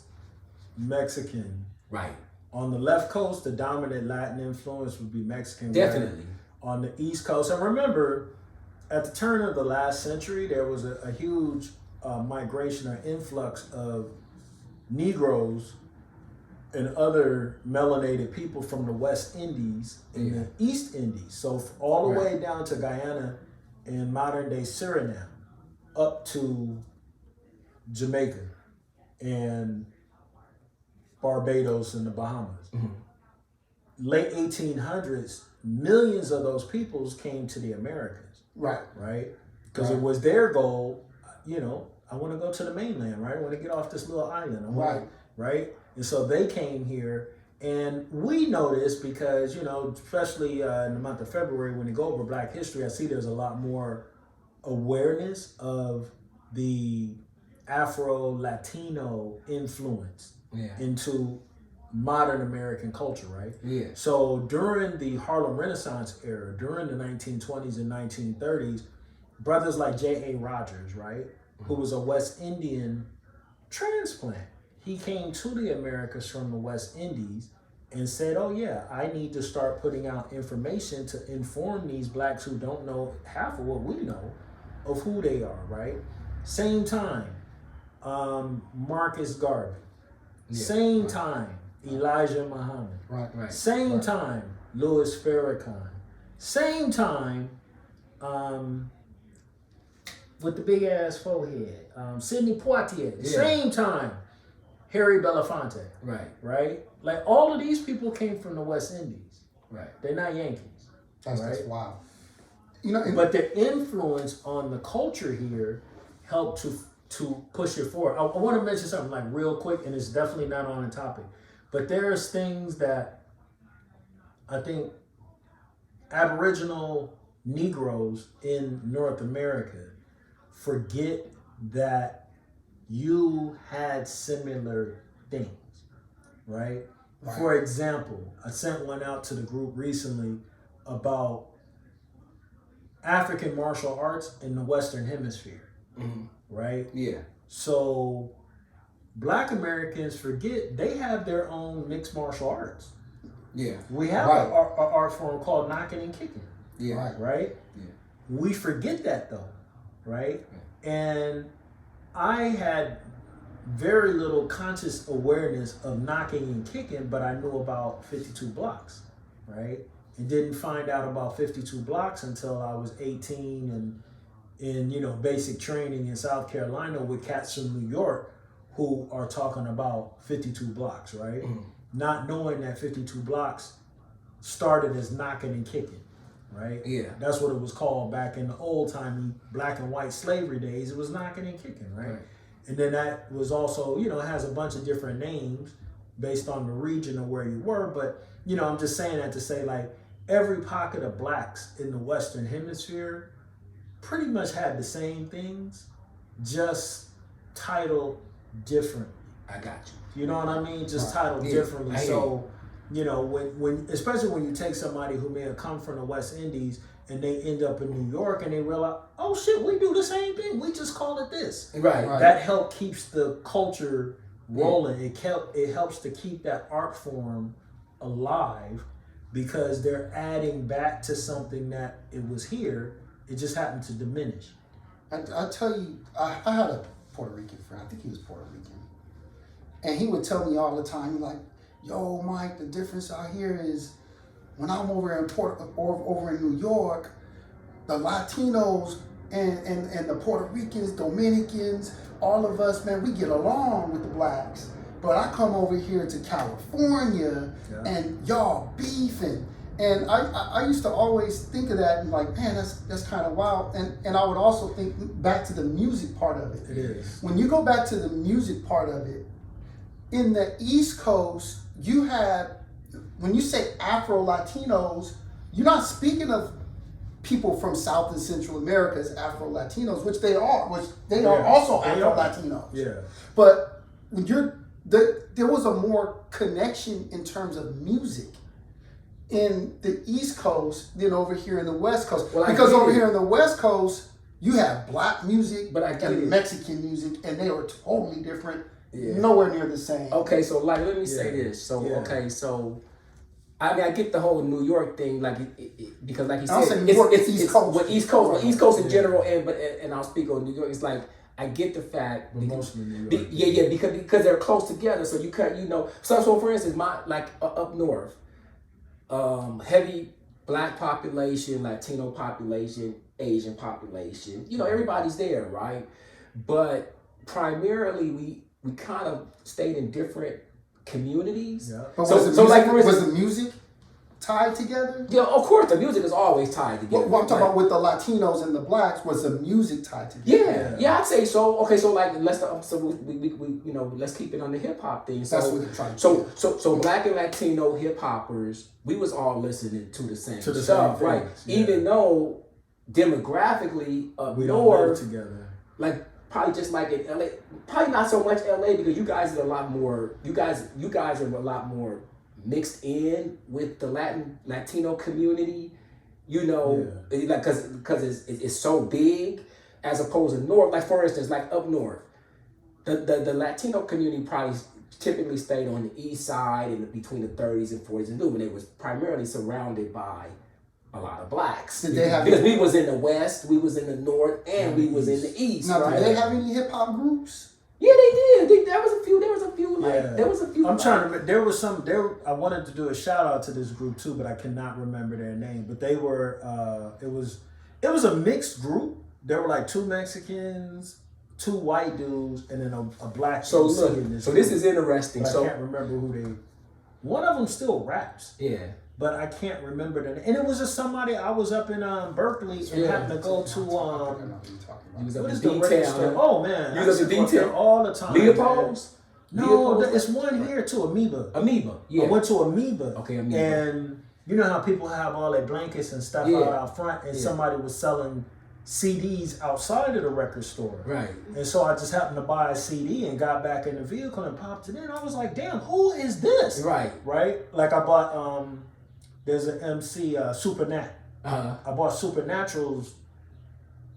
Mexican. Right. On the left coast, the dominant Latin influence would be Mexican. Definitely. On the East Coast, and remember, at the turn of the last century, there was a huge migration or influx of Negroes and other melanated people from the West Indies and the East Indies. So all the way down to Guyana and modern day Suriname, up to Jamaica and Barbados and the Bahamas. Late 1800s, millions of those peoples came to the Americas. Right? Because it was their goal, I want to go to the mainland, right? I want to get off this little island. Right? And so they came here, and we know this because, especially in the month of February, when you go over Black history, I see there's a lot more awareness of the Afro-Latino influence into modern American culture, right? Yeah. So during the Harlem Renaissance era, during the 1920s and 1930s, brothers like J.A. Rogers, right, who was a West Indian transplant, he came to the Americas from the West Indies and said, I need to start putting out information to inform these blacks who don't know half of what we know of who they are, right? Same time, Marcus Garvey. Same time, Elijah Muhammad. Same time, Louis Farrakhan. Same time, with the big ass forehead, Sidney Poitier. Same time, Harry Belafonte. Right. Right? Like all of these people came from the West Indies. Right. They're not Yankees. That's wild. But their influence on the culture here helped to push it forward. I want to mention something like real quick, and it's definitely not on the topic. But there's things that I think Aboriginal Negroes in North America forget that you had similar things, right? For example, I sent one out to the group recently about African martial arts in the Western Hemisphere, right? Yeah. So Black Americans forget they have their own mixed martial arts. Yeah. We have an art form called knocking and kicking. Yeah. Right? Yeah. We forget that though, right? And I had very little conscious awareness of knocking and kicking, but I knew about 52 blocks, right? And didn't find out about 52 blocks until I was 18 and in basic training in South Carolina with cats from New York who are talking about 52 blocks, right? Not knowing that 52 blocks started as knocking and kicking, right? Yeah. That's what it was called back in the old-timey black and white slavery days. It was knocking and kicking, right? And then that was also, it has a bunch of different names based on the region of where you were. But, I'm just saying that to say, like, every pocket of blacks in the Western Hemisphere pretty much had the same things, just titled differently. I got you. You know what I mean? Just titled differently. So, when especially when you take somebody who may have come from the West Indies and they end up in New York and they realize, oh shit, we do the same thing. We just call it this. Right. That help keeps the culture rolling. It helps to keep that art form alive because they're adding back to something that it was here. It just happened to diminish. I tell you, I had a Puerto Rican friend. I think he was Puerto Rican. And he would tell me all the time, he's like, yo, Mike, the difference out here is when I'm over in New York, the Latinos and the Puerto Ricans, Dominicans, all of us, man, we get along with the blacks. But I come over here to California and y'all beefing. And I used to always think of that and like, man, that's kind of wild. And I would also think back to the music part of it. It is. When you go back to the music part of it, in the East Coast, you have, when you say Afro-Latinos, you're not speaking of people from South and Central America as Afro-Latinos, which they are also Afro-Latinos. Yeah. But when there was a more connection in terms of music in the East Coast than over here in the West Coast. Well, because over here in the West Coast, you have black music and Mexican music, and they are totally different. Yeah. Nowhere near the same. Okay, so like, let me say this. So I mean, I get the whole New York thing, like, because like you said, it's East Coast in general, and I'll speak on New York. It's like I get the fact, mostly New York. because they're close together, so you can't, So for instance, up north, heavy black population, Latino population, Asian population. Everybody's there, right? But primarily, we kind of stayed in different communities. Yeah. But was the music tied together? Yeah, of course, the music is always tied together. What I'm talking about with the Latinos and the blacks, was the music tied together? Yeah, I'd say so. Okay, so like let's keep it on the hip hop thing. So, that's what they're trying to do. So black and Latino hip hoppers, we was all listening to the same stuff, right? Yeah. Even though demographically up we north, don't live together. Like probably just like in LA, probably not so much LA because you guys are a lot more. You guys are a lot more mixed in with the Latino community. Like because it's so big as opposed to north. Like for instance, like up north, the Latino community probably typically stayed on the east side and between the 30s and 40s and Newman. It was primarily surrounded by a lot of blacks. Because we was in the west, we was in the north, and we was in the east. Now, right? Did they have any hip hop groups? Yeah, they did. There was a few. I'm trying to remember. There was some. I wanted to do a shout out to this group too, but I cannot remember their name. But they were. It was a mixed group. There were like 2 Mexicans, 2 white dudes and then a black So MC look, in this so group. this is interesting. But So I can't remember who they. One of them still raps. Yeah. But I can't remember the. And it was just somebody. I was up in Berkeley and happened to go to You was up what in is the record store? detail. Oh man, You was up in detail all the time. Leopold's? No, it's one here too. Amoeba. Yeah. I went to Amoeba. Okay, Amoeba. And you know how people have all their blankets and stuff out front, and somebody was selling CDs outside of the record store. Right. And so I just happened to buy a CD and got back in the vehicle and popped it in. I was like, damn, who is this? Right. Like I bought there's an MC Supernat. Uh-huh. I bought Supernatural's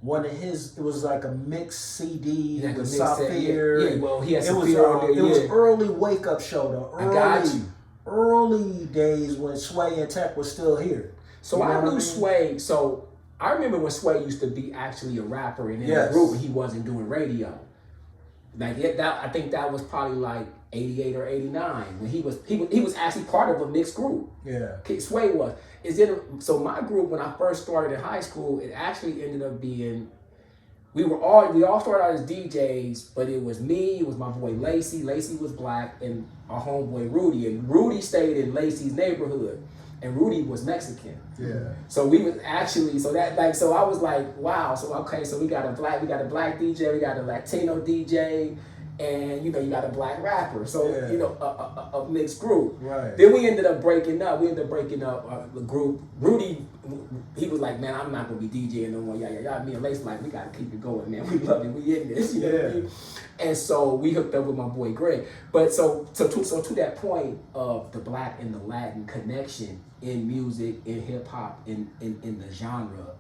one of his. It was like a mixed CD with Saphir. Yeah, well, he had it was Saphir on there. It was early Wake Up Show though. I got you. Early days when Sway and Tech was still here. So I knew Sway. So I remember when Sway used to be actually a rapper and in a group, and he wasn't doing radio. Like that, I think that was probably like 88 or 89 when he was actually part of a mixed group. Yeah. Sway was. So my group when I first started in high school, it actually ended up being we all started out as DJs, but it was me, it was my boy Lacey. Lacey was black, and our homeboy Rudy. And Rudy stayed in Lacey's neighborhood. And Rudy was Mexican. Yeah. So we was actually so I was like, wow, so we got a black DJ, we got a Latino DJ, and you got a black rapper. So a mixed group. Right. Then we ended up breaking up. The group. Rudy, he was like, man, I'm not gonna be DJing no more. Yeah. Me and Lace like, we gotta keep it going, man. We love it. We in this. You know what I mean? And so we hooked up with my boy Greg. But so to that point of the black and the Latin connection in music, in hip hop, in the genre,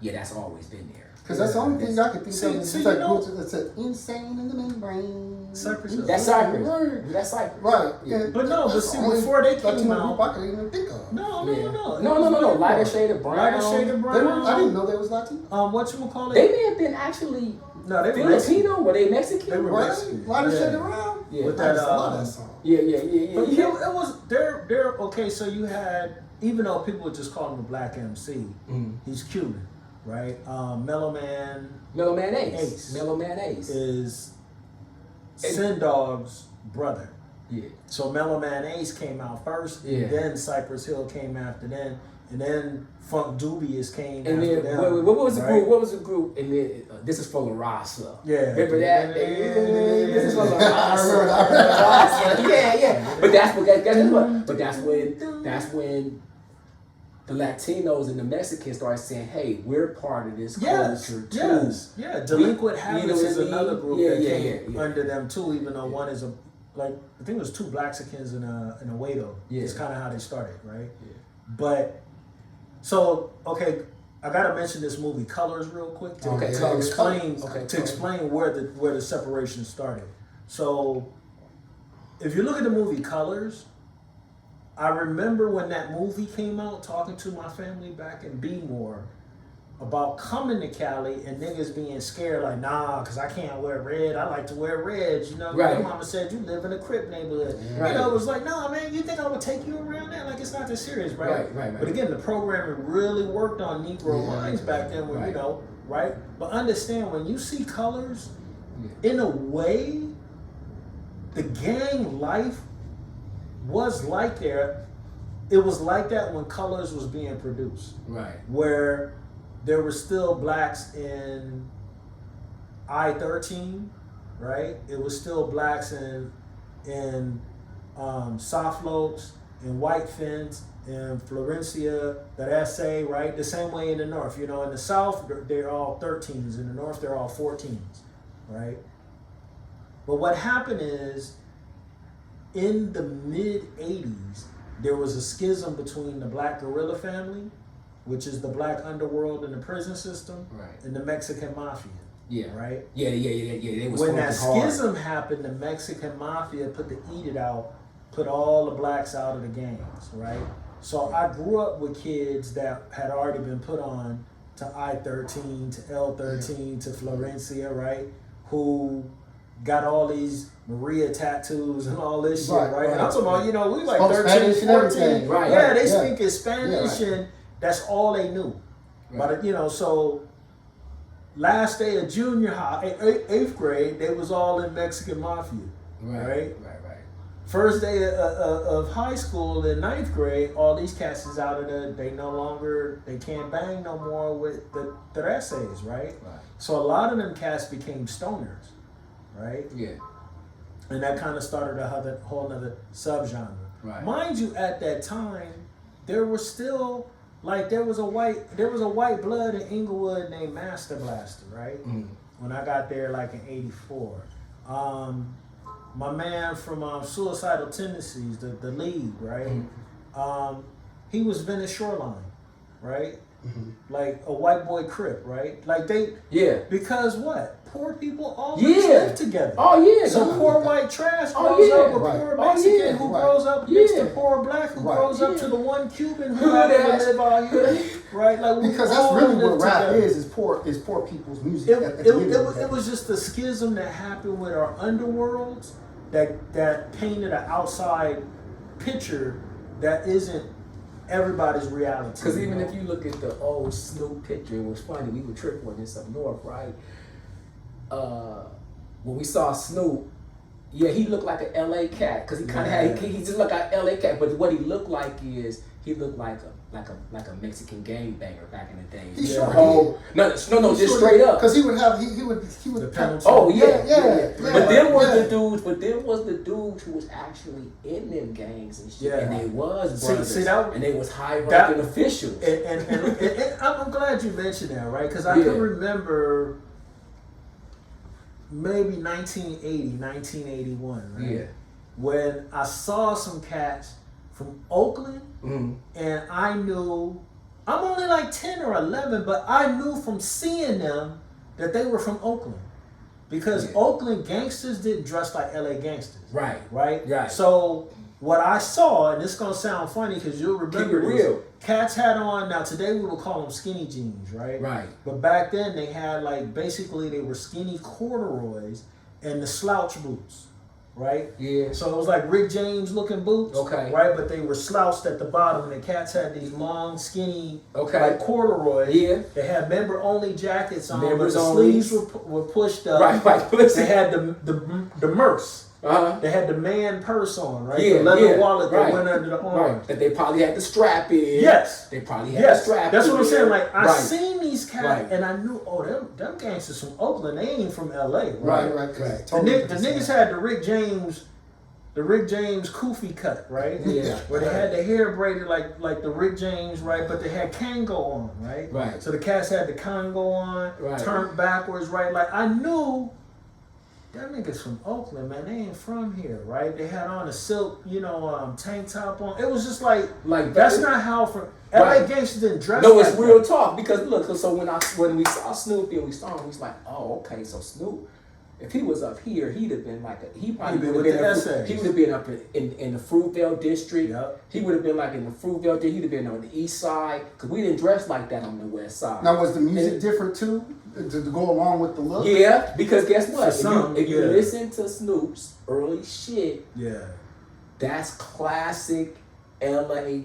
that's always been there. Because that's the only thing I can think of. It's like groups that said insane in the membrane. Cypress. That's Cypress. That's Cypress. Right. Yeah. But no, but see, before they came out, group I could even think of. No. Lighter shade of brown. I didn't know they was Latino. What you call it? They may have been actually. No, they were Latino. Were they Mexican? They were Mexican. Lighter shade of brown. Yeah. With that. I love that song. Yeah. But it was they're okay. So you had, even though people would just call him a black MC, he's Cuban, right? Mellow Man Ace is Sin Dog's brother. Yeah. So Mellow Man Ace came out first, and then Cypress Hill came after them, and then Funk Dubious came and after then, them. what was the group? What was the group? And then This Is for La Raza. Yeah. Remember that? This Is for La Raza. I remember that. Yeah. But that's when the Latinos and the Mexicans started saying, "Hey, we're part of this culture too." Yes. Yeah. Delinquent Habits is another group that came yeah. under them too, even though one is I think it was 2 Blaxicans and a Wado. Yeah. It's kind of how they started, right? Yeah. But so I gotta mention this movie Colors real quick to explain where the separation started. So if you look at the movie Colors, I remember when that movie came out, talking to my family back in B-More about coming to Cali and niggas being scared, like, nah, because I can't wear red. I like to wear reds. Right. My mama said, you live in a Crip neighborhood. Right. It was like, nah, man, you think I would take you around that? Like, it's not that serious, right? Right. But again, the programming really worked on Negro minds back then, where, right? But understand, when you see Colors, in a way, the gang life was like there. It was like that when Colors was being produced. Right. Where there were still blacks in I-13, right? It was still blacks in South Lopes, in Whitefins, in Florencia, that SA, right? The same way in the North. In the South, they're all 13s. In the North, they're all 14s, right? But what happened is, in the mid-'80s, there was a schism between the Black Guerrilla family, which is the black underworld in the prison system, and the Mexican mafia. Yeah. Right? Yeah. They was when that schism happened, the Mexican mafia put the eat it out, put all the blacks out of the gangs, right? So I grew up with kids that had already been put on to I-13, to L-13, to Florencia, right? Who got all these Maria tattoos and all this shit, right? And I'm talking about, we like 13, 14. Right. Yeah, they speak in Spanish and that's all they knew. Right. But, so last day of junior high, 8th grade, they was all in Mexican Mafia. Right. First day of high school in 9th grade, all these cats is out of they can't bang no more with the essays, right? So a lot of them cats became stoners, right? Yeah. And that kind of started a whole other subgenre. Right. Mind you, at that time, there was still there was a white blood in Inglewood named Master Blaster, right? Mm. When I got there, like in '84. My man from Suicidal Tendencies, the lead, right? Mm-hmm. He was Venice Shoreline, right? Mm-hmm. Like a white boy crip, right? Like because what? Poor people always live together. Oh yeah. So poor white trash grows up with poor Mexican who grows up next to poor black who grows up to the one Cuban who happens to live out here, right? Like because that's really what rap is poor people's music. It was just the schism that happened with our underworlds that painted an outside picture that isn't everybody's reality. Because even if you look at the old Snoop picture, it was funny. We were tripping on this up north, right? When we saw Snoop, he looked like an LA cat because he kind of he just looked like an LA cat. But what he looked like is he looked like a Mexican gangbanger back in the day. He sure did. No, just straight up. Because he would the penalty. Oh yeah. But then was the dudes who was actually in them gangs and shit, and they was brothers, and they was high-ranking officials. And I'm glad you mentioned that, right? Because I can remember maybe 1980, 1981, right? Yeah. When I saw some cats from Oakland, and I knew, I'm only like 10 or 11, but I knew from seeing them that they were from Oakland. Because Oakland gangsters didn't dress like LA gangsters. Right. So what I saw, and it's going to sound funny because you'll remember this, real. Cats had on, now today we would call them skinny jeans, right? Right. But back then they had basically they were skinny corduroys and the slouch boots. Right? Yeah. So it was like Rick James looking boots. Okay. Right? But they were slouched at the bottom and the cats had these long, skinny, like corduroys. Yeah. They had member only jackets on, Members but the only. sleeves were pushed up. Right. They had the Merce. Uh-huh. They had the man purse on, right? The leather wallet that went under the arm. Right. That they probably had the strap in. Yes. They probably had the strap That's in. what I'm saying. Like, I seen these cats and I knew, them gangsters from Oakland, they ain't from LA. Right. The niggas had the Rick James Koofy cut, right? Yeah. Where they had the hair braided like the Rick James, right? But they had Kango on, right? Right. So the cats had the Congo on, turned backwards, right? Like, I knew them niggas from Oakland, man, they ain't from here, right? They had on a silk, tank top on. It was just like that's not how from LA gangsters didn't dress. No, it's real talk because look, so when we saw Snoopy and we saw him, we was like, oh, okay, so Snoop, if he was up here, he'd have been like he would have been up in the Fruitvale district. Yep. He would have been like in the Fruitvale district. He'd have been on the east side because we didn't dress like that on the west side. Now, was the music different too to go along with the look? Yeah, because guess what? If you listen to Snoop's early shit, that's classic LA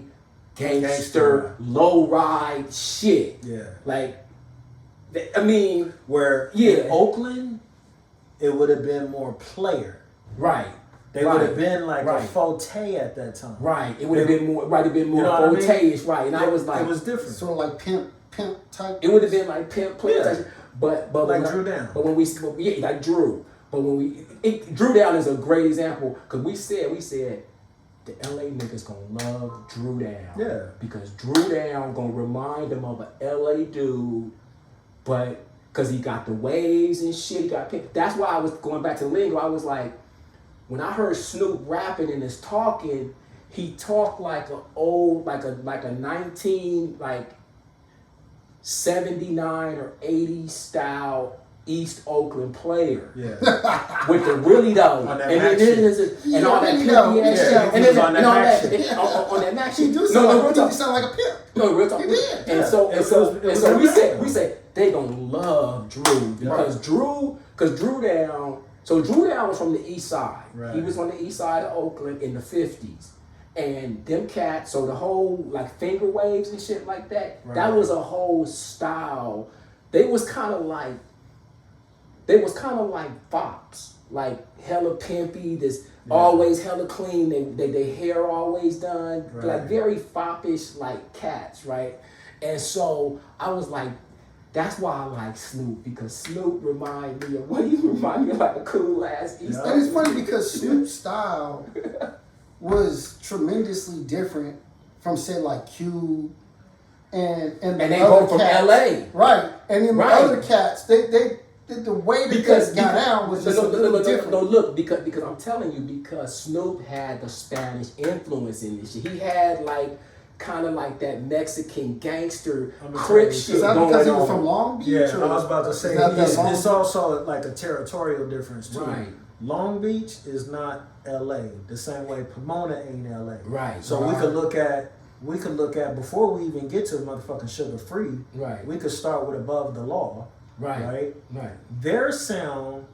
gangster low ride shit. Yeah, like I mean, where in Oakland, it would have been more player. Right. They would have been like a forte at that time. Right. It would have been more. Right. It'd been more forte-ish. Right. And I was like, it was different. Sort of like pimp type. It would have been like pimp type. But like Drew Down. But when we like Drew. But when Drew Down is a great example because we said the LA niggas gonna love Drew Down. Yeah. Because Drew Down gonna remind them of a LA dude, but. Because he got the waves and shit. He got picked. That's why I was going back to lingo. I was like, when I heard Snoop rapping and his talking, he talked like a 79 or 80 style East Oakland player. Yeah. With the really though. On that and Mac shit. And all that pimpy ass shit. And then on that Mac shit. He do sound like a pimp. No, real talk. He did. And so we said they gonna love Drew because Drew Down. So Drew Down was from the east side. Right. He was on the east side of Oakland in the 50s. And them cats, so the whole like finger waves and shit like that, that was a whole style they was kind of like fops, like hella pimpy, this always hella clean, they hair always done, like very foppish like cats, right? And so I was like, that's why I like Snoop, because Snoop remind me of like a cool ass East. And it's funny because Snoop's style was tremendously different from say like Cube and they go from cats. LA. Right. And then the other cats, they the way that they got out was just a little different. No, look, because I'm telling you, because Snoop had the Spanish influence in this shit. He had like kind of like that Mexican gangster crip shit going on. Because he was from Long Beach? Yeah, I was about to say, it's also like a territorial difference too. Right. Long Beach is not LA, the same way Pomona ain't LA. Right. So we could look at before we even get to motherfucking Sugar Free. Right. We could start with Above the Law. Right. Their sound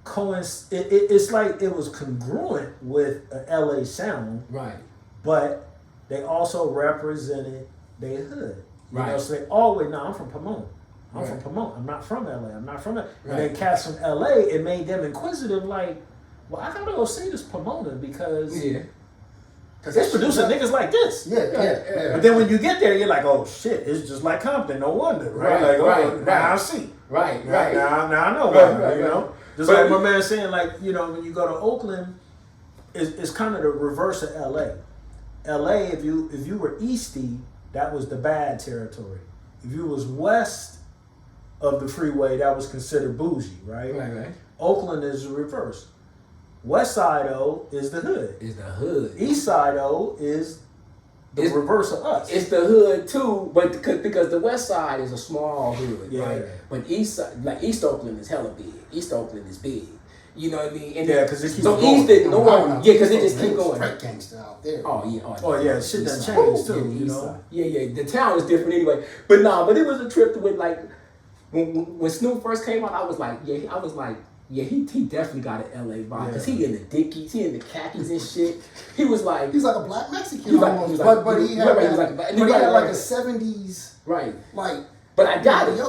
it's like it was congruent with a LA sound. Right. But they also represented their hood. You know, so they always, I'm from Pomona. I'm from Pomona. I'm not from LA. I'm not from LA. And then cats from LA, it made them inquisitive, like, well, I gotta go see this Pomona because it's producing niggas like this. Yeah. But then when you get there, you're like, oh shit, it's just like Compton. No wonder, right? Now I see. Right. Now I know why. You know, just like my man saying, like, you know, when you go to Oakland, it's kind of the reverse of LA. LA, if you were easty, that was the bad territory. If you was west of the freeway, that was considered bougie, right? Right. Oakland is the reverse. West side though is the hood. East side though is the reverse of us. It's the hood too, but because the west side is a small hood, right? But east side, like East Oakland is hella big. East Oakland is big. You know what I mean? And because it keeps so going. east and north, because it just keep going. Straight gangster out there. Oh yeah, shit done changed too. You know? Yeah. The town is different anyway. But it was a trip to with like when Snoop first came out. I was like, he definitely got an LA vibe because he in the Dickies, he in the khakis and shit. He was like he's like a black Mexican almost, but he had like a 70s like. But I got it. You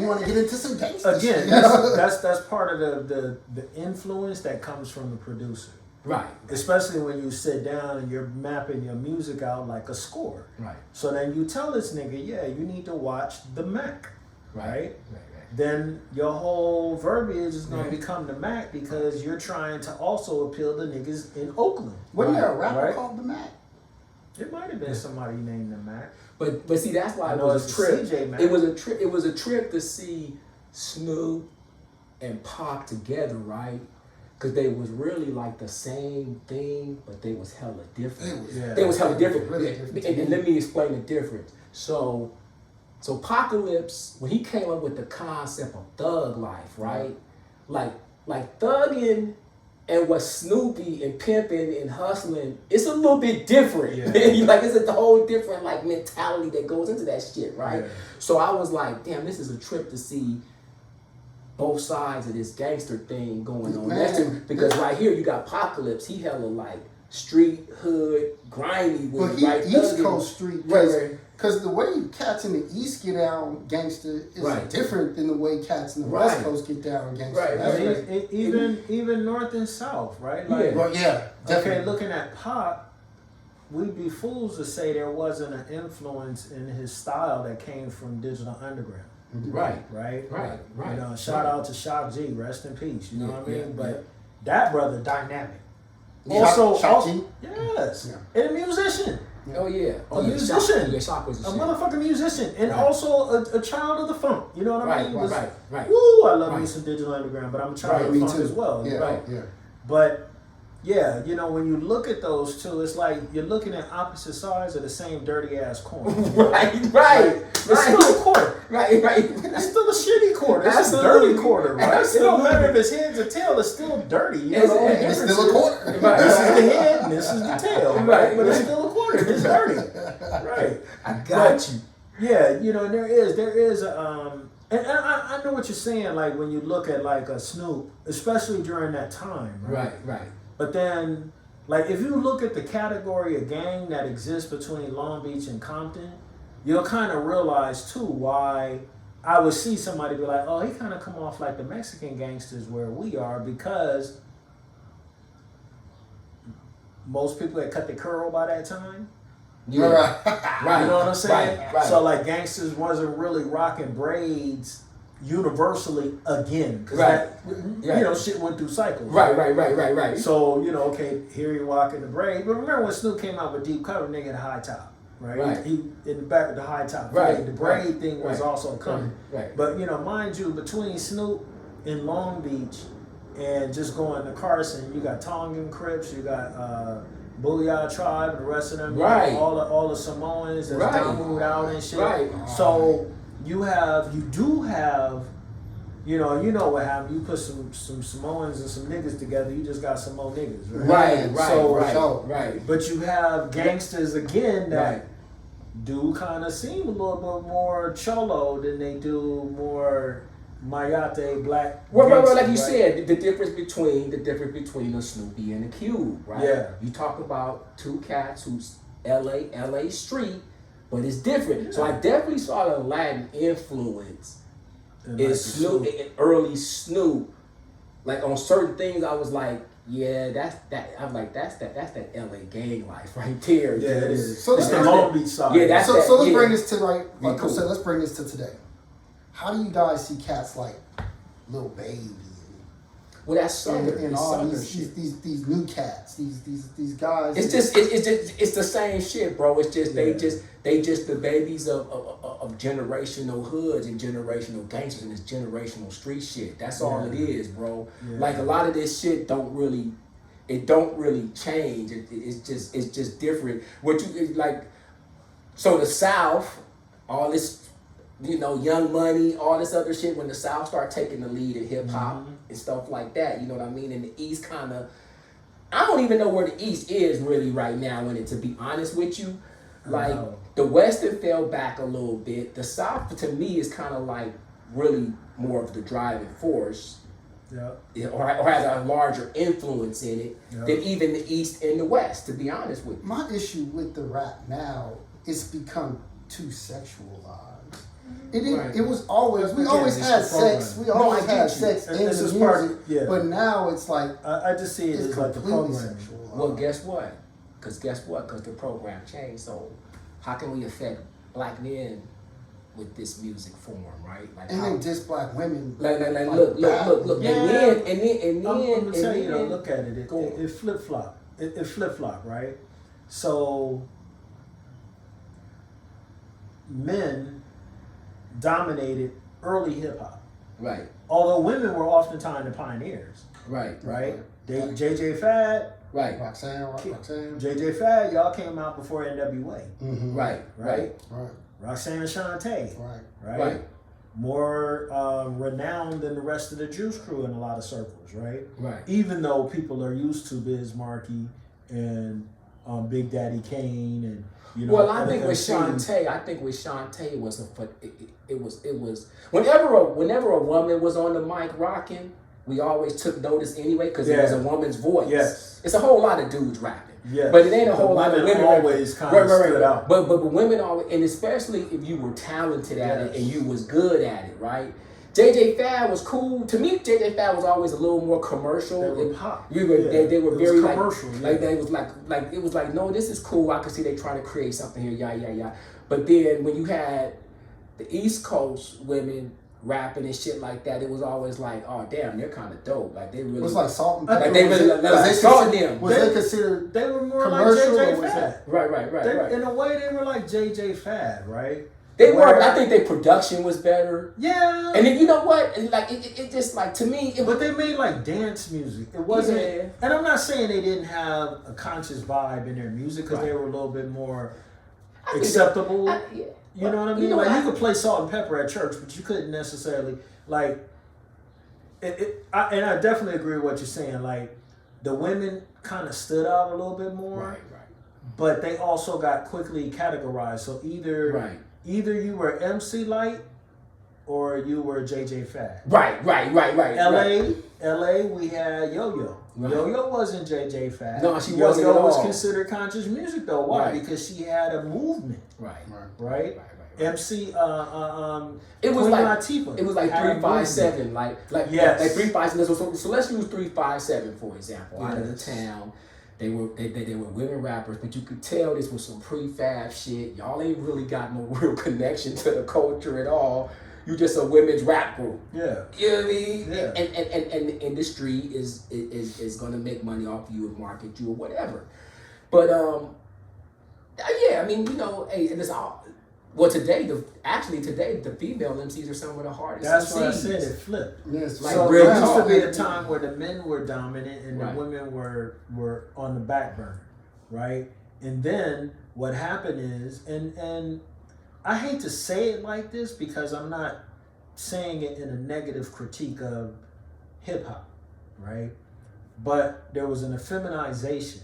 want to get into some gangster again? Shit. That's part of the influence that comes from the producer, right? Especially when you sit down and you're mapping your music out like a score, right? So then you tell this nigga, you need to watch the Mac, right? Then your whole verbiage is going to become the Mac because you're trying to also appeal to niggas in Oakland. Wasn't there a rapper called the Mac? It might have been somebody named the Mac. But see, that's why it was a trip. It was a trip to see Snoop and Pac together, right? Because they was really like the same thing, but they was hella different. They was hella different. Really different. And let me explain the difference. So Apocalypse, when he came up with the concept of thug life, right? Like thugging and what Snoopy and pimping and hustling, it's a little bit different. Like it's a whole different like mentality that goes into that shit, right? So I was like, damn, this is a trip to see both sides of this gangster thing going on. Because right here you got Apocalypse, he hella like street, hood, grimy with but East Coast street, because the way cats in the East get down gangster is different than the way cats in the West Coast get down gangster. Even North and South, right? Like, definitely. Looking at Pop, we'd be fools to say there wasn't an influence in his style that came from Digital Underground. Right. You know, shout out to Shock G, rest in peace. You know what I mean? But that brother dynamic. Shock G? Yes. And a musician. Oh yeah, a musician. Shock was a motherfucking musician, and also a child of the funk. You know what I mean? Right. Woo! I love me some Digital Underground, but I'm a child of the funk as well. But yeah, you know, when you look at those two, it's like you're looking at opposite sides of the same dirty ass coin. Right. It's still a quarter. Right. It's still a shitty quarter. It's a dirty quarter, right? It don't matter if it's heads or tail. It's still dirty. You know? It's still a quarter. This is the head, and this is the tail. Right. But it's still a quarter. It's dirty. Right. I got you. Yeah, you know, and there is and I know what you're saying. Like when you look at like a Snoop, especially during that time. Right. But then, like, if you look at the category of gang that exists between Long Beach and Compton, you'll kind of realize, too, why I would see somebody be like, oh, he kind of come off like the Mexican gangsters where we are, because most people had cut their curl by that time. Yeah. Right. You know what I'm saying? Right. So like gangsters wasn't really rocking braids universally again. Cause shit went through cycles. Right. So, okay, here he walking the braid. But remember when Snoop came out with Deep Cover, nigga had a high top. Right. He in the back of the high top. Right. The braid thing was also coming. Right. But mind you, between Snoop in Long Beach and just going to Carson, you got Tongan Crips, you got Booyah Tribe, and the rest of them, all the Samoans that's moved out and shit. Right. So you do have, you know what happened. You put some Samoans and some niggas together, you just got some more niggas, right? Right. But you have gangsters again that do kind of seem a little bit more cholo than they do more Mayate black. Well, like you said, the difference between a Snoopy and a Cube, right? Yeah. You talk about two cats who's LA street, but it's different. Yeah. So I definitely saw the Latin influence in Snoop, in early Snoop. Like on certain things, I was like, yeah, that's that. I'm like, that's that LA gang life right there. Yeah, it is. So it's the Long Beach side. Yeah, that's so let's bring this to let's bring this to today. How do you guys see cats like Lil Baby? Well, that's Southern. And all these new cats, these guys. It's the same shit, bro. It's just they just the babies of generational hoods and generational gangsters and it's generational street shit. That's all it is, bro. Yeah. Like a lot of this shit don't really change. It's just different. What you like? So the South, all this. Young Money, all this other shit, when the South start taking the lead in hip hop and stuff like that, you know what I mean? And the East kind of, I don't even know where the East is really right now in it, to be honest with you. Like, the Western fell back a little bit. The South, to me, is kind of like really more of the driving force. Yeah. Or has a larger influence in it than even the East and the West, to be honest with you. My issue with the rap now, it's become too sexualized. It was always, we always had sex. We always had sex in the music. But now it's like, I just see it as like the program. Well, guess what? Because the program changed. So how can we affect black men with this music form, right? Like and then just black women. Like look. Yeah. And then. I'm gonna tell you, look at it. It flip flop. It flip flop, right? So men dominated early hip hop. Right. Although women were oftentimes the pioneers. Right. JJ Fad. Right. Roxanne. JJ Fad, y'all came out before NWA. Mm-hmm. Right. Roxanne Shante. Right. More renowned than the rest of the Juice Crew in a lot of circles, right? Right. Even though people are used to Biz Markie and Big Daddy Kane and Well, I think with Shantae was it was whenever a woman was on the mic rocking, we always took notice anyway because it was a woman's voice. Yes. It's a whole lot of dudes rapping. Yes. But it ain't a whole lot of women always kind of stood out. But women always, and especially if you were talented at it and you was good at it, right? JJ Fad was cool. To me, JJ Fad was always a little more commercial. They were pop. They were very commercial. Like they was like it was like, no, this is cool. I could see they trying to create something here. Yeah. But then when you had the East Coast women rapping and shit like that, it was always like, oh damn, they're kind of dope. Like they really. It was like Salt and Pepper. Like they really like Salt them. Was they considered? They were more like JJ Fad. Right. In a way, they were like JJ Fad, right? They were, but I think their production was better. Yeah. And then you know what? Like it just like to me. But they made like dance music. It wasn't. Yeah. And I'm not saying they didn't have a conscious vibe in their music because they were a little bit more acceptable. You know what I mean? You could play Salt and Pepper at church, but you couldn't necessarily like. And I definitely agree with what you're saying. Like the women kind of stood out a little bit more. Right. But they also got quickly categorized. So either you were MC Light or you were JJ Fad. Right. LA, we had Yo-Yo. Right. Yo-Yo wasn't JJ Fad. No, she wasn't at all. Yo-Yo was considered conscious music though. Why? Because she had a movement. Right. MC, it was Queen like Latifah. It was like 357, like yes. like 357. So let's use 357 for example. Yes. Out of the town, they were women rappers, but you could tell this was some prefab shit. Y'all ain't really got no real connection to the culture at all. You just a women's rap group. Yeah. You know what I mean? Yeah. And the industry is gonna make money off you and market you or whatever. But yeah, I mean, you know, hey, and it's all. Well, today the female MCs are some of the hardest. That's MCs. what I said. It flipped. Yes, like so real there used talk. to be a time where the men were dominant and Right. the women were on the back burner, right? And then what happened is, and I hate to say it like this because I'm not saying it in a negative critique of hip hop, right? But there was an effeminization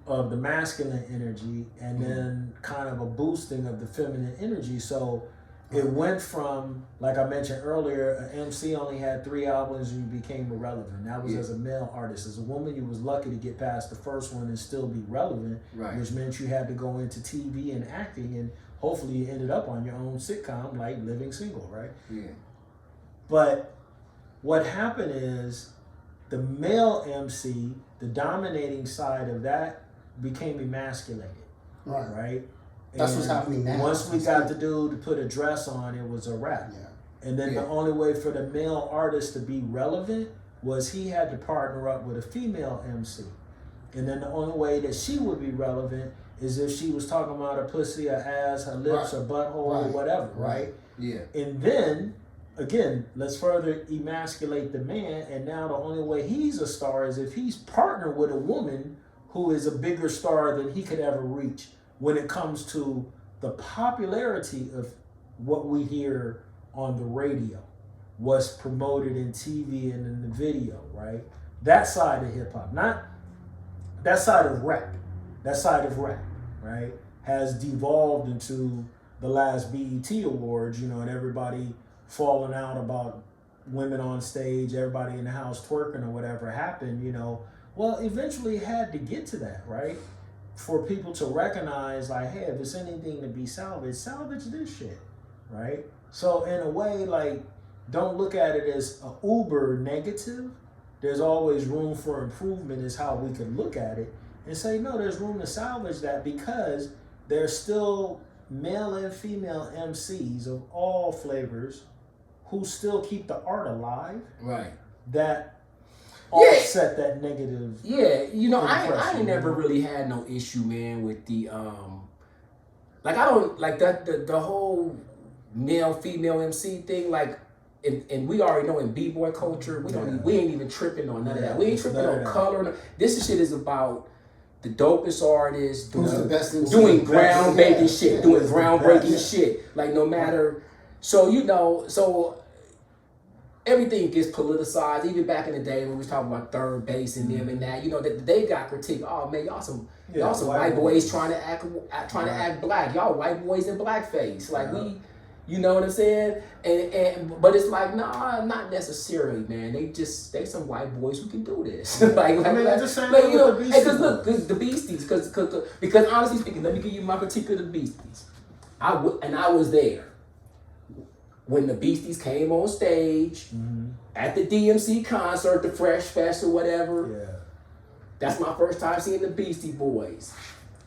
of the masculine energy and then kind of a boosting of the feminine energy. So it went from, like I mentioned earlier, an MC only had 3 albums and you became irrelevant. That was as a male artist. As a woman, you was lucky to get past the first one and still be relevant, right. which meant you had to go into TV and acting, and hopefully you ended up on your own sitcom like Living Single, right? Yeah. But what happened is the male MC, the dominating side of that, became emasculated. Right? That's what's happening now. Once we got the dude to put a dress on, it was a wrap. Yeah. And then the only way for the male artist to be relevant was he had to partner up with a female MC. And then the only way that she would be relevant is if she was talking about her pussy, her ass, her lips, her butthole, or whatever, right? Yeah. And then, again, let's further emasculate the man, and now the only way he's a star is if he's partnered with a woman who is a bigger star than he could ever reach when it comes to the popularity of what we hear on the radio, what's promoted in TV and in the video, right? That side of hip hop, not that side of rap. That side of rap, right, has devolved into the last BET Awards, you know, and everybody falling out about women on stage, everybody in the house twerking or whatever happened, you know. Well, eventually it had to get to that, right? For people to recognize, like, hey, if it's anything to be salvaged, salvage this shit, right? So in a way, like, don't look at it as a uber negative. There's always room for improvement is how we could look at it and say, no, there's room to salvage that because there's still male and female MCs of all flavors who still keep the art alive. Right. That offset that negative. Yeah, you know, I ain't never really had no issue, man, with the like I don't like that the whole male female MC thing, like and we already know in B-boy culture, we ain't even tripping on none of that. We ain't tripping on color. This shit is about the dopest artists doing groundbreaking shit, doing groundbreaking shit. Like no matter, so you know, so everything gets politicized. Even back in the day when we was talking about third base and them and that, you know, that they got critiqued. Oh man, y'all some white boys trying to act black. Y'all white boys in blackface. Like we, you know what I'm saying? And but it's like nah, not necessarily, man. They some white boys who can do this. like you know, because the Beasties, because honestly speaking, let me give you my critique of the Beasties. I was there when the Beasties came on stage at the DMC concert, the Fresh Fest or whatever. Yeah. That's my first time seeing the Beastie Boys.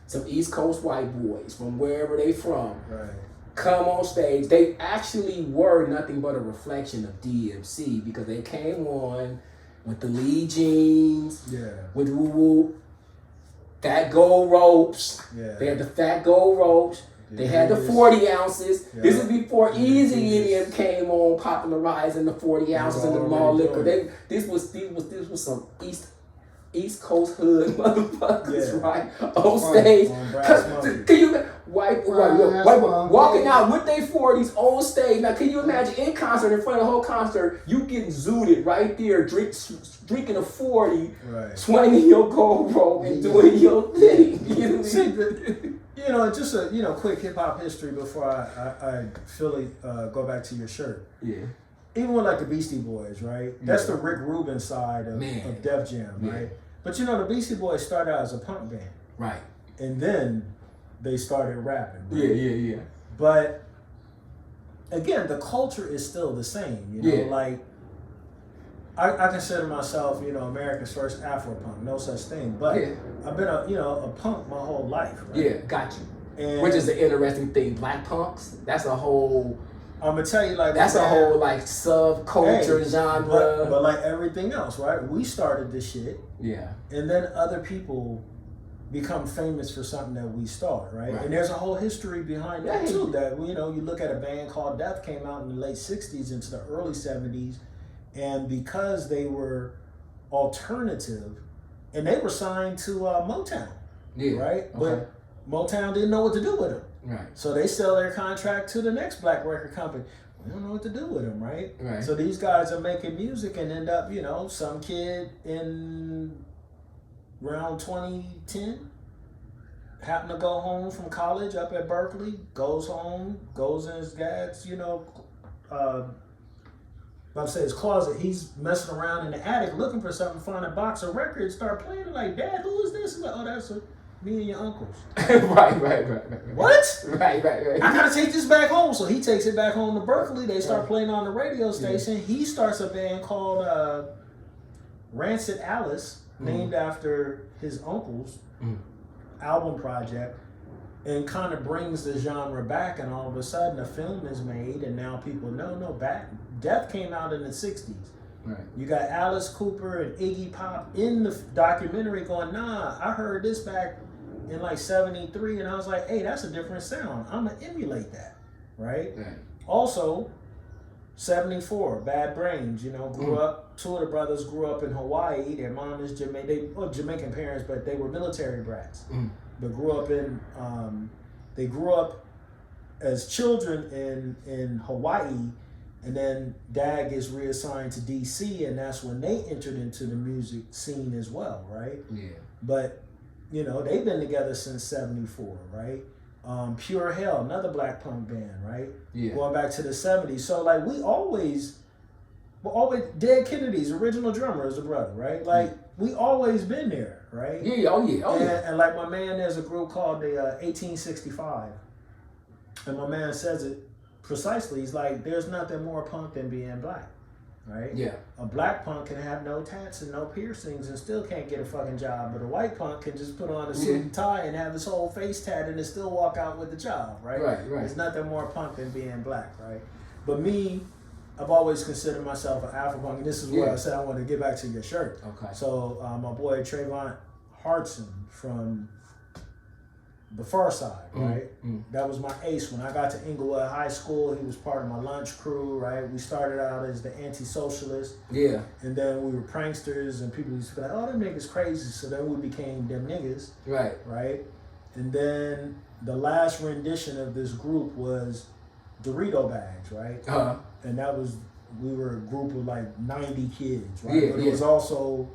Some East Coast white boys from wherever they from. Right. Come on stage. They actually were nothing but a reflection of DMC because they came on with the Lee jeans, with Woo Woo, fat gold ropes. Yeah. They had the fat gold ropes. They had the 40 ounces. Yeah. This is before Easy and them came on popularizing the 40 ounces in the mall liquor. This was some East Coast hood motherfuckers, right? On stage. Can you white walking out with their 40s on stage? Now can you imagine in concert, in front of the whole concert, you getting zooted right there, drinking a 40, swinging your gold rope and doing your thing. You know what I mean? You know, just a quick hip hop history before I go back to your shirt. Yeah. Even with like the Beastie Boys, right? That's the Rick Rubin side of Def Jam, right? But you know, the Beastie Boys started out as a punk band, right? And then they started rapping. Right? Yeah. But again, the culture is still the same. You know, like I consider myself, you know, America's first Afro-punk. No such thing. But I've been a punk my whole life. Right? Yeah, got you. And which is an interesting thing. Black punks, that's a whole... I'm gonna tell you, like, that's a whole like subculture genre. But like everything else, right? We started this shit. Yeah. And then other people become famous for something that we start, right? And there's a whole history behind that too. That, you know, you look at a band called Death, came out in the late '60s into the early '70s, and because they were alternative, and they were signed to Motown, right? But Motown didn't know what to do with them. Right. So they sell their contract to the next black record company. We don't know what to do with them, right? Right. So these guys are making music and end up, you know, some kid in around 2010 happened to go home from college up at Berkeley, goes home, goes in his dad's, you know, I'll say his closet. He's messing around in the attic looking for something, find a box of records, start playing. Like, Dad, who is this? He's like, oh, that's me and your uncles. right. What? Right. I gotta take this back home. So he takes it back home to Berkeley. They start playing on the radio station. He starts a band called Rancid Alice, named after his uncle's album project, and kind of brings the genre back. And all of a sudden, a film is made, and now people know. Death came out in the '60s. Right. You got Alice Cooper and Iggy Pop in the documentary going, nah, I heard this back in like '73, and I was like, hey, that's a different sound. I'm gonna emulate that, right? Also, '74, Bad Brains, you know, grew up. Two of the brothers grew up in Hawaii. Their mom is Jamaican parents, but they were military brats. But they grew up as children in Hawaii. And then Dad gets reassigned to DC, and that's when they entered into the music scene as well, right? Yeah. But, you know, they've been together since '74, right? Pure Hell, another black punk band, right? Yeah. Going back to the '70s. So, like, we're always Dead Kennedy's original drummer is a brother, right? Like, we always been there, right? Yeah. And like my man, there's a group called the 1865, and my man says it precisely. He's like, there's nothing more punk than being black, right? Yeah. A black punk can have no tats and no piercings and still can't get a fucking job, but a white punk can just put on a suit and tie and have his whole face tatted and still walk out with the job, right? Right. There's nothing more punk than being black, right? But me, I've always considered myself an Afro-punk, and this is where I said I wanted to get back to your shirt. Okay. So my boy Trayvon Hartson from the Far Side, right? That was my ace. When I got to Inglewood High School, he was part of my lunch crew, right? We started out as the anti-socialists. Yeah. And then we were pranksters, and people used to be like, oh, them niggas crazy. So then we became them niggas. Right. Right? And then the last rendition of this group was Dorito Bags, right? Uh-huh. And that was, we were a group of like 90 kids, right? Yeah, but it was also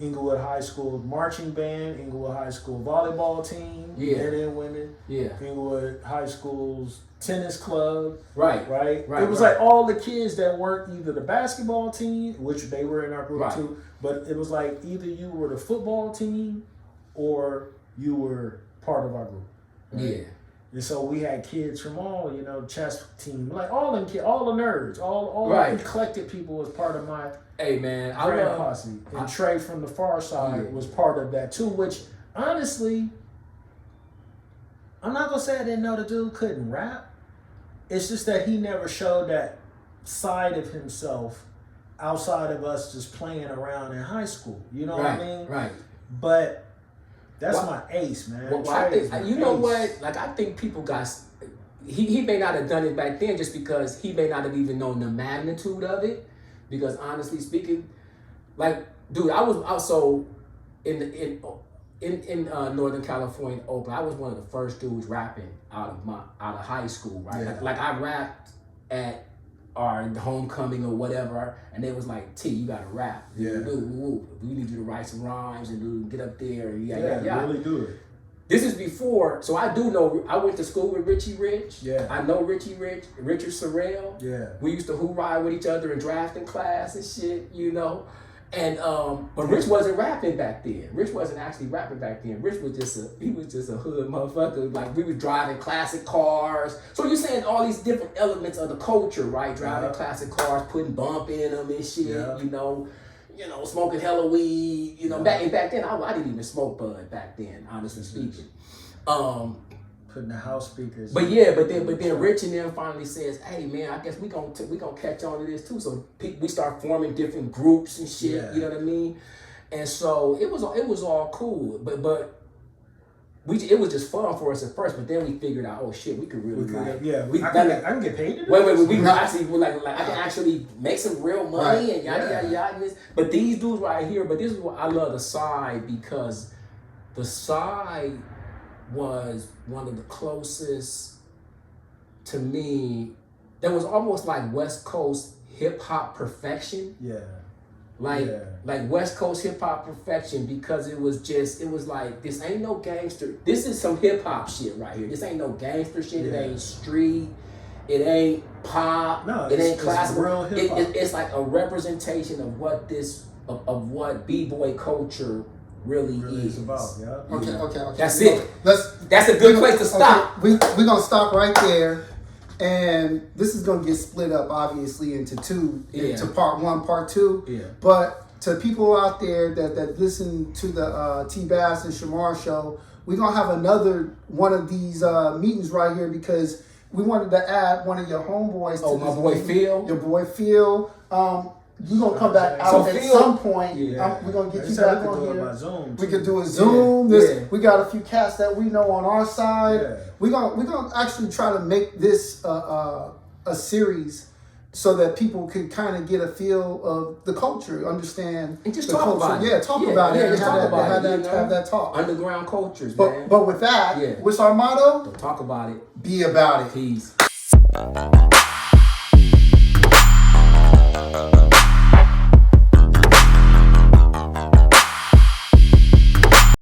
Inglewood High School marching band, Inglewood High School volleyball team, men and women. Yeah. Inglewood High School's tennis club. Right. It was like all the kids that weren't either the basketball team, which they were in our group too, but it was like either you were the football team or you were part of our group. Right? Yeah. And so we had kids from all, you know, chess team, like all them kids, all the nerds, all the eclectic people was part of my grand posse. And Trey from the Far Side was part of that too, which honestly, I'm not gonna say I didn't know the dude couldn't rap. It's just that he never showed that side of himself outside of us just playing around in high school. You know what I mean? Right. But that's my ace, man. Well, I think, you know what? Like, I think people got... He may not have done it back then just because he may not have even known the magnitude of it. Because honestly speaking, like, dude, I was also in Northern California, Oakland. I was one of the first dudes rapping out of high school, right? Yeah. Like I rapped at our homecoming or whatever, and they was like, T, you gotta rap. Yeah. Dude, we need you to write some rhymes and get up there. Really do it. This is before, so I do know, I went to school with Richie Rich. Yeah. I know Richie Rich, Richard Sorrell. Yeah. We used to hoorah with each other in drafting class and shit, you know. And but Rich wasn't rapping back then. Rich wasn't actually rapping back then. Rich was just a hood motherfucker. Like we were driving classic cars. So you're saying all these different elements of the culture, right? Driving classic cars, putting bump in them and shit. You know, smoking hella weed. You know, back then I didn't even smoke bud back then, honestly speaking. Putting the house speakers. But then Rich and them finally says, "Hey man, I guess we gonna catch on to this too." So we start forming different groups and shit. Yeah. You know what I mean? And so it was all cool. But it was just fun for us at first. But then we figured out, oh shit, we could really I can get paid to do this. Wait, we actually like I can actually make some real money and yada yada yada. But these dudes right here. But this is what I love the side, because the side was one of the closest to me. That was almost like West Coast hip hop perfection. Yeah. Like West Coast hip hop perfection, because it was like, this ain't no gangster. This is some hip hop shit right here. This ain't no gangster shit. It ain't street. It ain't pop. No, it ain't classical. Real hip hop. It's like a representation of what what b-boy culture really is about. Yeah. Okay. That's it. That's a good place to stop. We're gonna stop right there, and this is gonna get split up obviously into two, into part 1, part 2. Yeah. But to people out there that listen to the T-Bass and Shamar show, we're gonna have another one of these meetings right here, because we wanted to add one of your homeboys. Oh, my boy Phil. Your boy Phil. You're going to come back out at some point. Yeah. We're going to get you back on here. We could do a Zoom. We got a few cats that we know on our side. Yeah. We're going to actually try to make this a series so that people can kind of get a feel of the culture, understand and just the talk culture. About it. Yeah, talk about it. Have that talk. Underground cultures, man. But with that, what's our motto? Don't talk about it. Be about it. Peace.